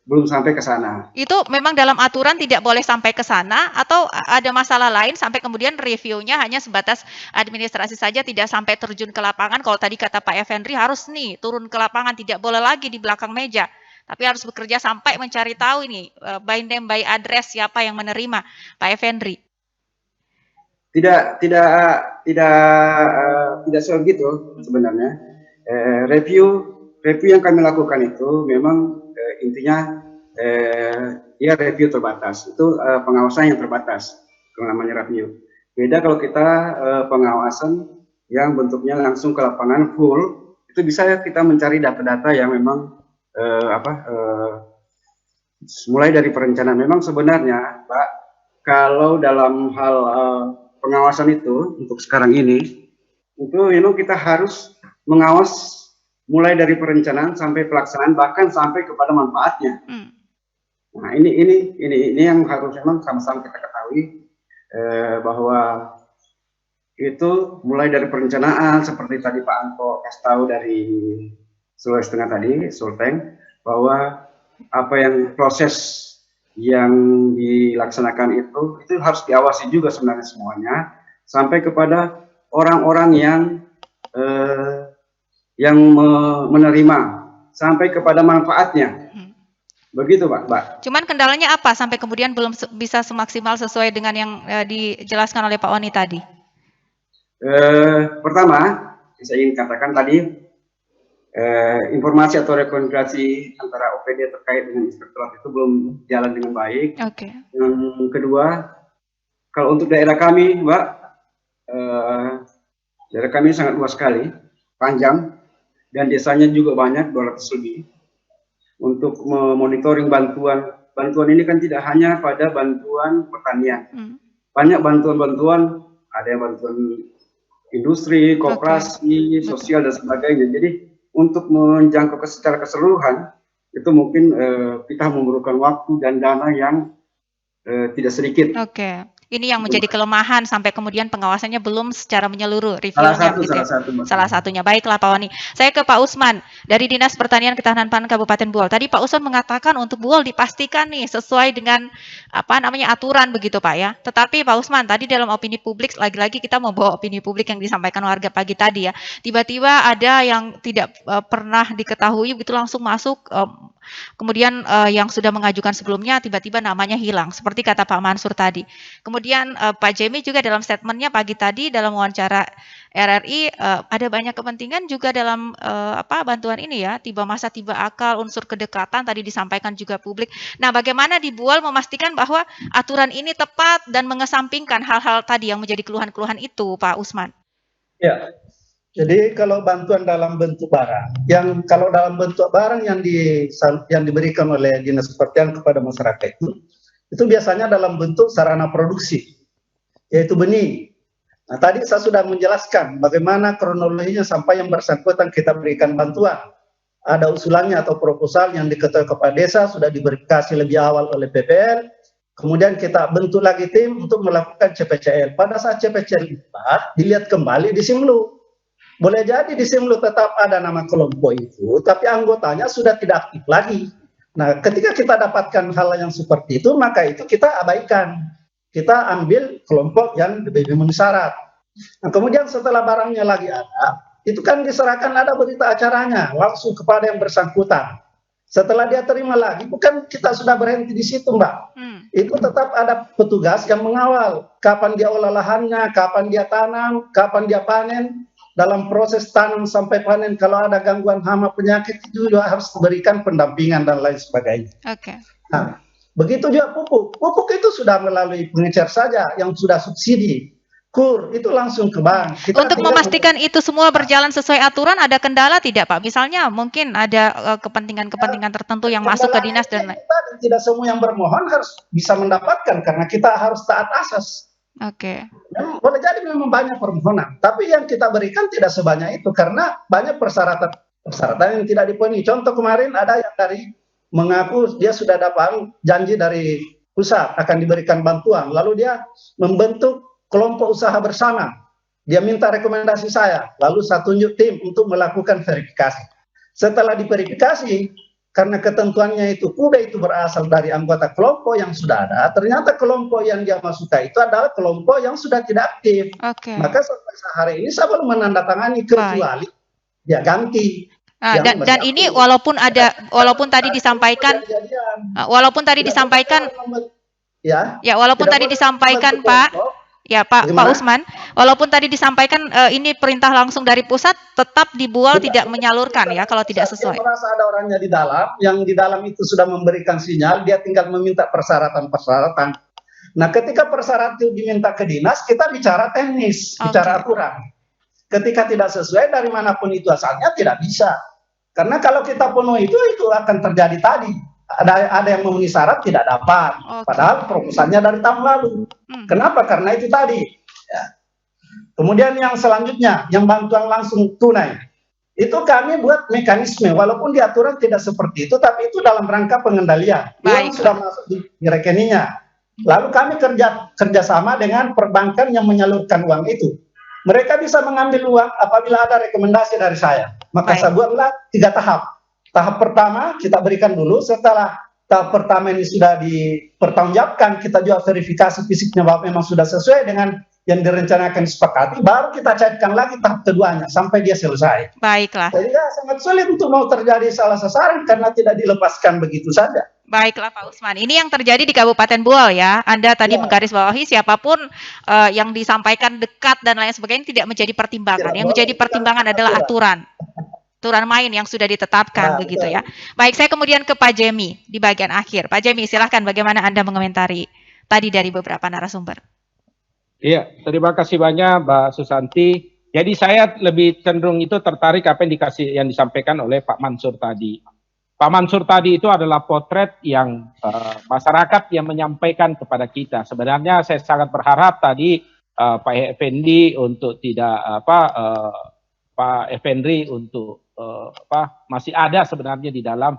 belum sampai ke sana. Itu memang dalam aturan tidak boleh sampai ke sana atau ada masalah lain sampai kemudian reviewnya hanya sebatas administrasi saja tidak sampai terjun ke lapangan. Kalau tadi kata Pak Effendri harus nih turun ke lapangan, tidak boleh lagi di belakang meja. Tapi harus bekerja sampai mencari tahu ini by name by address siapa yang menerima, Pak Effendri. Tidak segitu sebenarnya. Review yang kami lakukan itu memang intinya ya review terbatas. Itu pengawasan yang terbatas, namanya review. Beda kalau kita pengawasan yang bentuknya langsung ke lapangan full, itu bisa kita mencari data-data yang memang mulai dari perencanaan. Memang sebenarnya, Pak, kalau dalam hal pengawasan itu untuk sekarang ini itu memang kita harus mengawas mulai dari perencanaan sampai pelaksanaan bahkan sampai kepada manfaatnya. Nah ini yang harus memang sama-sama kita ketahui bahwa itu mulai dari perencanaan seperti tadi Pak Anto kasih tahu dari Sulawesi Tengah tadi Sulteng bahwa apa yang proses yang dilaksanakan itu harus diawasi juga sebenarnya semuanya sampai kepada orang-orang yang menerima sampai kepada manfaatnya. Begitu Mbak. Cuman kendalanya apa sampai kemudian belum bisa semaksimal sesuai dengan yang dijelaskan oleh Pak Wani tadi? Pertama, saya ingin katakan tadi informasi atau rekomunikasi antara OPD terkait dengan inspektorat itu belum jalan dengan baik. Oke. Yang kedua, kalau untuk daerah kami, Mbak, daerah kami sangat luas sekali, panjang, dan desanya juga banyak, 200 lebih. Untuk memonitoring bantuan ini kan tidak hanya pada bantuan pertanian, banyak bantuan-bantuan, ada yang bantuan industri, koperasi, sosial dan sebagainya. Jadi untuk menjangkau secara keseluruhan itu mungkin kita memerlukan waktu dan dana yang tidak sedikit. Oke. Ini yang menjadi kelemahan sampai kemudian pengawasannya belum secara menyeluruh reviewnya. Salah satunya. Baiklah Pak Wani. Saya ke Pak Usman dari Dinas Pertanian Ketahanan Pangan Kabupaten Buol. Tadi Pak Usman mengatakan untuk Buol dipastikan nih sesuai dengan aturan begitu Pak ya. Tetapi Pak Usman tadi dalam opini publik lagi-lagi kita mau bawa opini publik yang disampaikan warga pagi tadi ya. Tiba-tiba ada yang tidak pernah diketahui begitu langsung masuk. Kemudian yang sudah mengajukan sebelumnya tiba-tiba namanya hilang seperti kata Pak Mansur tadi. Kemudian Pak Jemi juga dalam statementnya pagi tadi dalam wawancara RRI ada banyak kepentingan juga dalam bantuan ini ya, tiba masa tiba akal, unsur kedekatan tadi disampaikan juga publik. Nah, bagaimana di Buol memastikan bahwa aturan ini tepat dan mengesampingkan hal-hal tadi yang menjadi keluhan-keluhan itu, Pak Usman? Ya. Jadi kalau bantuan dalam bentuk barang, yang diberikan oleh Dinas Pertanian kepada masyarakat itu biasanya dalam bentuk sarana produksi, yaitu benih. Nah, tadi saya sudah menjelaskan bagaimana kronologinya sampai yang bersangkutan kita berikan bantuan. Ada usulannya atau proposal yang diketahui kepala desa sudah diberikan lebih awal oleh PPL. Kemudian kita bentuk lagi tim untuk melakukan CPCL. Pada saat CPCL dilihat kembali di Simlu. Boleh jadi di Simlu tetap ada nama kelompok itu, tapi anggotanya sudah tidak aktif lagi. Nah, ketika kita dapatkan hal yang seperti itu, maka itu kita abaikan. Kita ambil kelompok yang lebih memenuhi syarat. Nah, kemudian setelah barangnya lagi ada, itu kan diserahkan ada berita acaranya langsung kepada yang bersangkutan. Setelah dia terima lagi, bukan kita sudah berhenti di situ, Mbak. Itu tetap ada petugas yang mengawal kapan dia olah lahannya, kapan dia tanam, kapan dia panen. Dalam proses tanam sampai panen, kalau ada gangguan hama penyakit itu juga harus diberikan pendampingan dan lain sebagainya. Oke. Nah, begitu juga pupuk. Pupuk itu sudah melalui pengecer saja yang sudah subsidi. KUR itu langsung ke bank. Untuk memastikan itu semua berjalan sesuai aturan, ada kendala tidak, Pak? Misalnya mungkin ada kepentingan-kepentingan tertentu yang masuk ke dinas dan lain. Tidak semua yang bermohon harus bisa mendapatkan karena kita harus taat asas. Oke. Boleh jadi memang banyak permohonan, tapi yang kita berikan tidak sebanyak itu karena banyak persyaratan yang tidak dipenuhi. Contoh kemarin ada yang dari mengaku dia sudah dapat janji dari pusat akan diberikan bantuan, lalu dia membentuk kelompok usaha bersama. Dia minta rekomendasi saya, lalu saya tunjuk tim untuk melakukan verifikasi. Setelah diverifikasi, karena ketentuannya itu kuda itu berasal dari anggota kelompok yang sudah ada, ternyata kelompok yang dia masukkan itu adalah kelompok yang sudah tidak aktif. Maka sampai hari ini saya belum menandatangani kecuali dia ganti. Dan ini walaupun tadi disampaikan Pak. Ya Pak Usman, walaupun tadi disampaikan ini perintah langsung dari pusat, tetap dibual tidak menyalurkan ya kalau tidak sesuai. Saya merasa ada orangnya di dalam, yang di dalam itu sudah memberikan sinyal, dia tinggal meminta persyaratan-persyaratan. Nah ketika persyaratan itu diminta ke dinas, kita bicara teknis, bicara aturan. Ketika tidak sesuai dari manapun itu asalnya tidak bisa. Karena kalau kita penuhi itu akan terjadi tadi. Ada yang memenuhi syarat tidak dapat, padahal proposalnya dari tahun lalu. Kenapa? Karena itu tadi. Ya. Kemudian yang selanjutnya, yang bantuan langsung tunai, itu kami buat mekanisme, walaupun di aturan tidak seperti itu, tapi itu dalam rangka pengendalian. Uang sudah masuk di rekeningnya. Lalu kami kerjasama dengan perbankan yang menyalurkan uang itu. Mereka bisa mengambil uang apabila ada rekomendasi dari saya. Maka saya buatlah 3 tahap. Tahap pertama kita berikan dulu, setelah tahap pertama ini sudah dipertanggungjawabkan, kita juga verifikasi fisiknya bahwa memang sudah sesuai dengan yang direncanakan disepakati, baru kita cairkan lagi tahap keduanya sampai dia selesai. Baiklah. Jadi sangat sulit untuk mau terjadi salah sasaran karena tidak dilepaskan begitu saja. Baiklah Pak Usman, ini yang terjadi di Kabupaten Buol ya. Anda tadi menggarisbawahi siapapun yang disampaikan dekat dan lain sebagainya tidak menjadi pertimbangan. Yang menjadi pertimbangan adalah aturan main yang sudah ditetapkan begitu ya. Baik, saya kemudian ke Pak Jemi di bagian akhir. Pak Jemi, silahkan bagaimana Anda mengomentari tadi dari beberapa narasumber. Iya, terima kasih banyak Mbak Susanti. Jadi saya lebih cenderung itu tertarik apa yang disampaikan oleh Pak Mansur tadi. Pak Mansur tadi itu adalah potret yang masyarakat yang menyampaikan kepada kita. Sebenarnya saya sangat berharap tadi Pak Effendi untuk tidak Pak Effendi untuk masih ada sebenarnya di dalam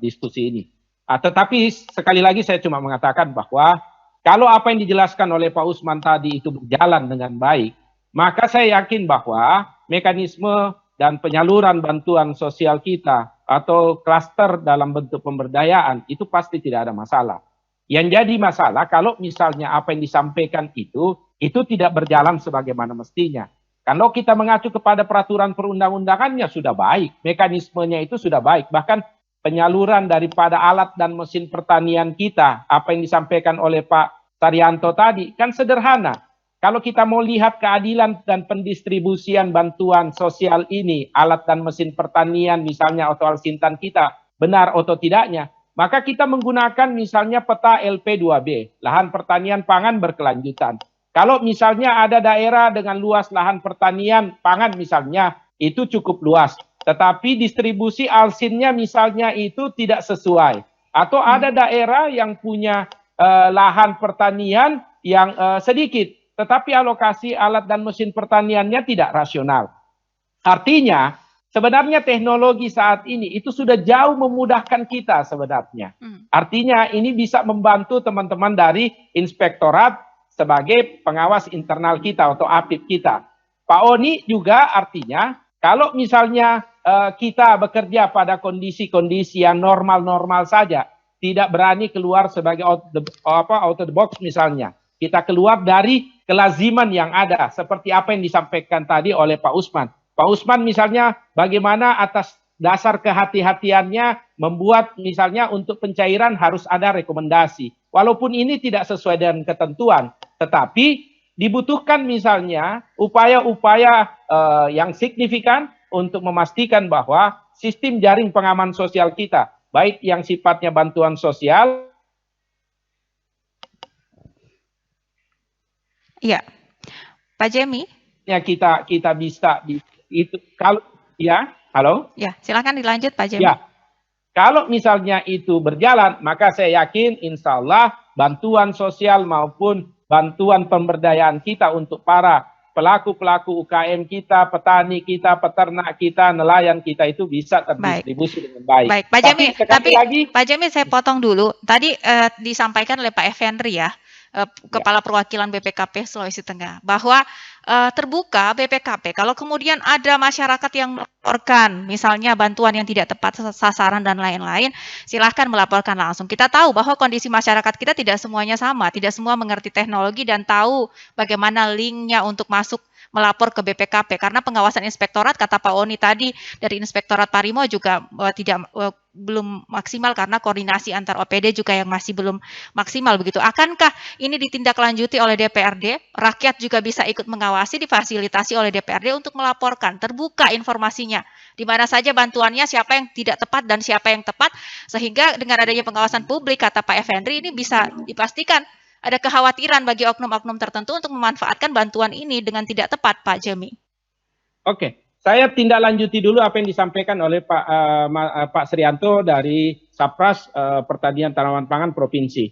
diskusi ini. Tetapi sekali lagi saya cuma mengatakan bahwa kalau apa yang dijelaskan oleh Pak Usman tadi itu berjalan dengan baik, maka saya yakin bahwa mekanisme dan penyaluran bantuan sosial kita atau klaster dalam bentuk pemberdayaan itu pasti tidak ada masalah. Yang jadi masalah kalau misalnya apa yang disampaikan itu tidak berjalan sebagaimana mestinya. Kalau kita mengacu kepada peraturan perundang-undangannya sudah baik, mekanismenya itu sudah baik, bahkan penyaluran daripada alat dan mesin pertanian kita, apa yang disampaikan oleh Pak Saryanto tadi, kan sederhana. Kalau kita mau lihat keadilan dan pendistribusian bantuan sosial ini, alat dan mesin pertanian misalnya atau alsintan kita, benar atau tidaknya, maka kita menggunakan misalnya peta LP2B, lahan pertanian pangan berkelanjutan. Kalau misalnya ada daerah dengan luas lahan pertanian pangan misalnya, itu cukup luas. Tetapi distribusi alsinnya misalnya itu tidak sesuai. Atau ada daerah yang punya lahan pertanian yang sedikit, tetapi alokasi alat dan mesin pertaniannya tidak rasional. Artinya, sebenarnya teknologi saat ini itu sudah jauh memudahkan kita sebenarnya. Artinya ini bisa membantu teman-teman dari inspektorat sebagai pengawas internal kita atau APIP kita. Pak Oni juga artinya kalau misalnya kita bekerja pada kondisi-kondisi yang normal-normal saja, tidak berani keluar sebagai out of the box misalnya. Kita keluar dari kelaziman yang ada, seperti apa yang disampaikan tadi oleh Pak Usman. Pak Usman misalnya bagaimana atas dasar kehati-hatiannya membuat misalnya untuk pencairan harus ada rekomendasi. Walaupun ini tidak sesuai dengan ketentuan, tetapi dibutuhkan misalnya upaya-upaya yang signifikan untuk memastikan bahwa sistem jaring pengaman sosial kita, baik yang sifatnya bantuan sosial. Iya, Pak Jemi. Ya kita bisa itu kalau ya, halo. Ya, silakan dilanjut Pak Jemi. Ya, kalau misalnya itu berjalan, maka saya yakin insya Allah bantuan sosial maupun bantuan pemberdayaan kita untuk para pelaku-pelaku UKM kita, petani kita, peternak kita, nelayan kita itu bisa terdistribusi dengan baik. Baik, Pak Jemi. Tapi lagi, Pak Jemi saya potong dulu. Tadi disampaikan oleh Pak Effendri ya, Kepala Perwakilan BPKP Sulawesi Tengah, bahwa terbuka BPKP kalau kemudian ada masyarakat yang melaporkan misalnya bantuan yang tidak tepat sasaran dan lain-lain, silahkan melaporkan langsung. Kita tahu bahwa kondisi masyarakat kita tidak semuanya sama, tidak semua mengerti teknologi dan tahu bagaimana linknya untuk masuk melapor ke BPKP, karena pengawasan inspektorat, kata Pak Oni tadi dari Inspektorat Parimo juga belum maksimal karena koordinasi antar OPD juga yang masih belum maksimal begitu. Akankah ini ditindaklanjuti oleh DPRD? Rakyat juga bisa ikut mengawasi, difasilitasi oleh DPRD untuk melaporkan, terbuka informasinya, di mana saja bantuannya, siapa yang tidak tepat dan siapa yang tepat, sehingga dengan adanya pengawasan publik, kata Pak Effendri, ini bisa dipastikan ada kekhawatiran bagi oknum-oknum tertentu untuk memanfaatkan bantuan ini dengan tidak tepat, Pak Jemi. Oke. Saya tindak lanjuti dulu apa yang disampaikan oleh Pak Srianto dari Sapras Pertanian Tanaman Pangan Provinsi.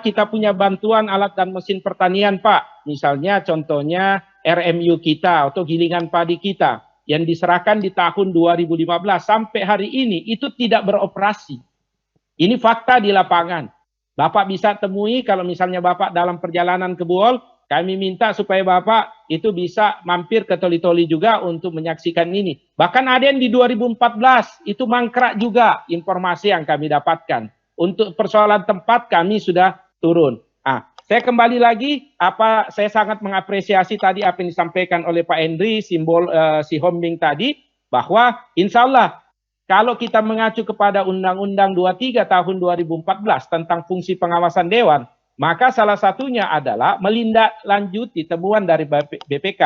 Kita punya bantuan alat dan mesin pertanian, Pak. Misalnya contohnya RMU kita atau gilingan padi kita yang diserahkan di tahun 2015 sampai hari ini itu tidak beroperasi. Ini fakta di lapangan. Bapak bisa temui kalau misalnya Bapak dalam perjalanan ke Buol, kami minta supaya Bapak itu bisa mampir ke Toli-Toli juga untuk menyaksikan ini. Bahkan ada yang di 2014 itu mangkrak juga informasi yang kami dapatkan. Untuk persoalan tempat kami sudah turun. Saya kembali lagi, saya sangat mengapresiasi tadi apa yang disampaikan oleh Pak Henry, simbol si Hombing tadi, bahwa insya Allah kalau kita mengacu kepada Undang-Undang 23 tahun 2014 tentang fungsi pengawasan Dewan, maka salah satunya adalah melindaklanjuti temuan dari BPK.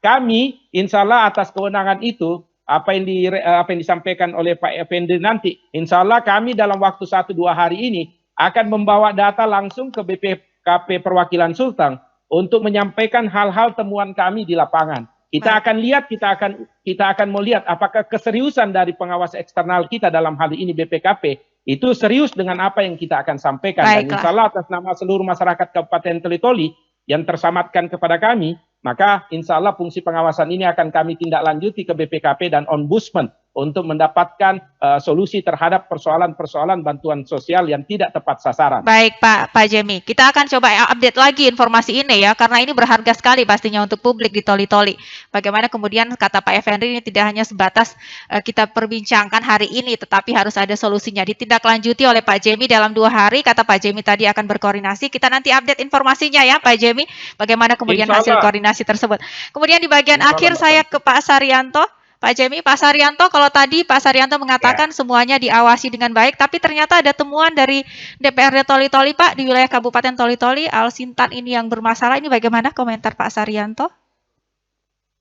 Kami insya Allah atas kewenangan itu, apa yang disampaikan oleh Pak Effendri nanti, insya Allah kami dalam waktu 1-2 hari ini akan membawa data langsung ke BPKP Perwakilan Sulteng untuk menyampaikan hal-hal temuan kami di lapangan. Kita akan lihat, kita akan melihat apakah keseriusan dari pengawas eksternal kita dalam hal ini BPKP itu serius dengan apa yang kita akan sampaikan. Dan insya Allah atas nama seluruh masyarakat Kabupaten Toli-Toli yang tersamatkan kepada kami, maka insya Allah fungsi pengawasan ini akan kami tindak lanjuti ke BPKP dan Ombudsman untuk mendapatkan solusi terhadap persoalan-persoalan bantuan sosial yang tidak tepat sasaran. Baik Pak Jemi, kita akan coba update lagi informasi ini ya, karena ini berharga sekali pastinya untuk publik di Toli-Toli. Bagaimana kemudian kata Pak Effendri ini tidak hanya sebatas kita perbincangkan hari ini, tetapi harus ada solusinya. Ditindaklanjuti oleh Pak Jemi dalam 2 hari, kata Pak Jemi tadi akan berkoordinasi. Kita nanti update informasinya ya Pak Jemi, bagaimana kemudian hasil koordinasi tersebut. Kemudian di bagian akhir saya ke Pak Saryanto. Pak Jemi, Pak Saryanto, kalau tadi Pak Saryanto mengatakan semuanya diawasi dengan baik, tapi ternyata ada temuan dari DPRD Toli-Toli, Pak, di wilayah Kabupaten Toli-Toli, Al-Sintan ini yang bermasalah. Ini bagaimana komentar Pak Saryanto?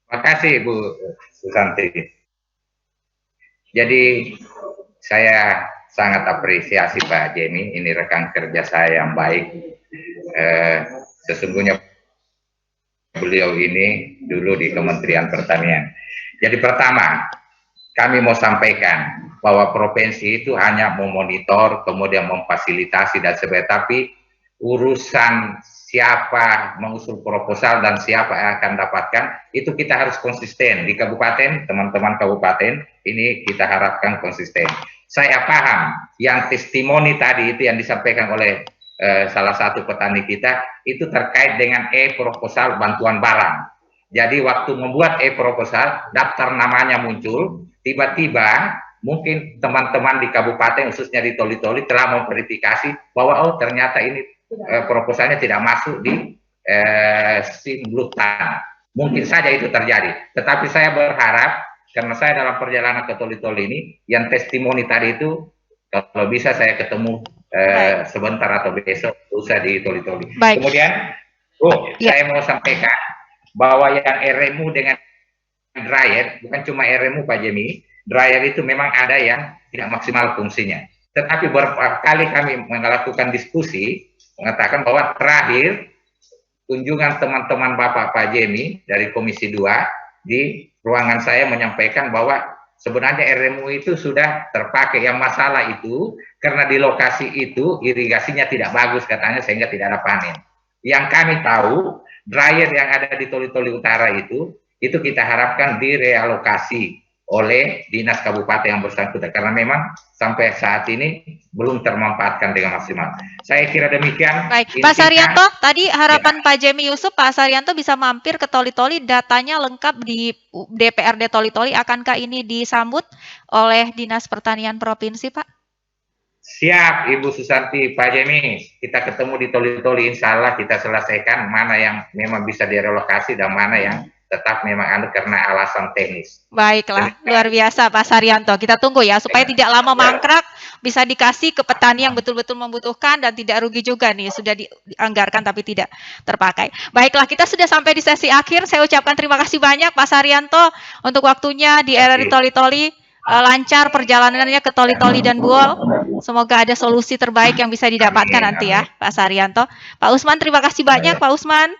Terima kasih Bu Susanti. Jadi saya sangat apresiasi Pak Jemi, ini rekan kerja saya yang baik. Sesungguhnya beliau ini dulu di Kementerian Pertanian. Jadi pertama, kami mau sampaikan bahwa provinsi itu hanya memonitor, kemudian memfasilitasi dan sebagainya, tapi urusan siapa mengusul proposal dan siapa yang akan dapatkan, itu kita harus konsisten. Di kabupaten, teman-teman kabupaten, ini kita harapkan konsisten. Saya paham yang testimoni tadi itu yang disampaikan oleh salah satu petani kita, itu terkait dengan proposal bantuan barang. Jadi waktu membuat proposal, daftar namanya muncul, tiba-tiba mungkin teman-teman di kabupaten, khususnya di Toli-Toli, telah memverifikasi bahwa ternyata ini proposalnya tidak masuk di simultan. Mungkin saja itu terjadi. Tetapi saya berharap karena saya dalam perjalanan ke Toli-Toli ini, yang testimoni tadi itu, kalau bisa saya ketemu sebentar atau besok, usah di Toli-Toli. Kemudian, saya mau sampaikan bahwa yang RMU dengan dryer, bukan cuma RMU Pak Jemi, dryer itu memang ada yang tidak maksimal fungsinya. Tetapi beberapa kali kami melakukan diskusi, mengatakan bahwa terakhir kunjungan teman-teman Bapak Pak Jemi dari Komisi 2 di ruangan saya menyampaikan bahwa sebenarnya RMU itu sudah terpakai. Yang masalah itu karena di lokasi itu irigasinya tidak bagus katanya sehingga tidak ada panen. Yang kami tahu dryer yang ada di Toli-Toli Utara itu kita harapkan direalokasi oleh dinas kabupaten yang bersangkutan karena memang sampai saat ini belum termanfaatkan dengan maksimal. Saya kira demikian. Baik, Pak Saryanto, tadi harapan Pak Jemi Yusuf, Pak Saryanto bisa mampir ke Toli-Toli, datanya lengkap di DPRD Toli-Toli. Akankah ini disambut oleh Dinas Pertanian Provinsi, Pak? Siap, Ibu Susanti, Pak Jemi, kita ketemu di Toli-Toli, insya Allah kita selesaikan mana yang memang bisa direlokasi dan mana yang tetap memang karena alasan teknis. Baiklah, luar biasa Pak Saryanto. Kita tunggu ya, supaya tidak lama mangkrak, bisa dikasih ke petani yang betul-betul membutuhkan dan tidak rugi juga nih, sudah dianggarkan tapi tidak terpakai. Baiklah, kita sudah sampai di sesi akhir. Saya ucapkan terima kasih banyak Pak Saryanto untuk waktunya di RRI Toli-Toli. Lancar perjalanannya ke Toli-Toli dan Buol. Semoga ada solusi terbaik yang bisa didapatkan nanti ya, Pak Saryanto. Pak Usman, terima kasih banyak Pak Usman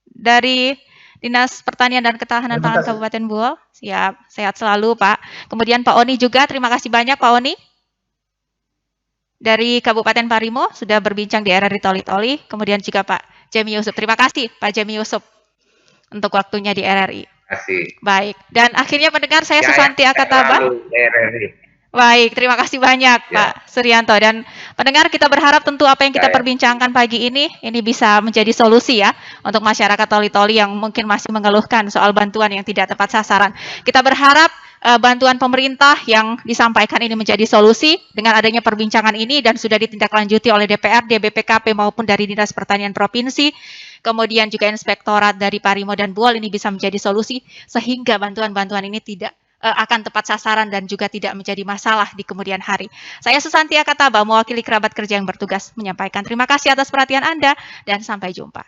dari Dinas Pertanian dan Ketahanan Pangan Kabupaten Buol. Siap, sehat selalu Pak. Kemudian Pak Oni juga, terima kasih banyak Pak Oni. Dari Kabupaten Parimo sudah berbincang di RRI Toli-Toli. Kemudian juga Pak Jemi Yusuf. Terima kasih Pak Jemi Yusuf untuk waktunya di RRI. Terima kasih. Baik, dan akhirnya pendengar saya Susanti Akataba. Baik, terima kasih banyak Pak Suryanto. Dan pendengar, kita berharap tentu apa yang kita perbincangkan pagi ini bisa menjadi solusi ya untuk masyarakat Toli-Toli yang mungkin masih mengeluhkan soal bantuan yang tidak tepat sasaran. Kita berharap bantuan pemerintah yang disampaikan ini menjadi solusi dengan adanya perbincangan ini dan sudah ditindaklanjuti oleh DPRD, BPKP maupun dari Dinas Pertanian Provinsi, kemudian juga Inspektorat dari Parimo dan Buol ini bisa menjadi solusi sehingga bantuan-bantuan ini tidak akan tepat sasaran dan juga tidak menjadi masalah di kemudian hari. Saya Susanti Akataba, mewakili kerabat kerja yang bertugas menyampaikan terima kasih atas perhatian Anda dan sampai jumpa.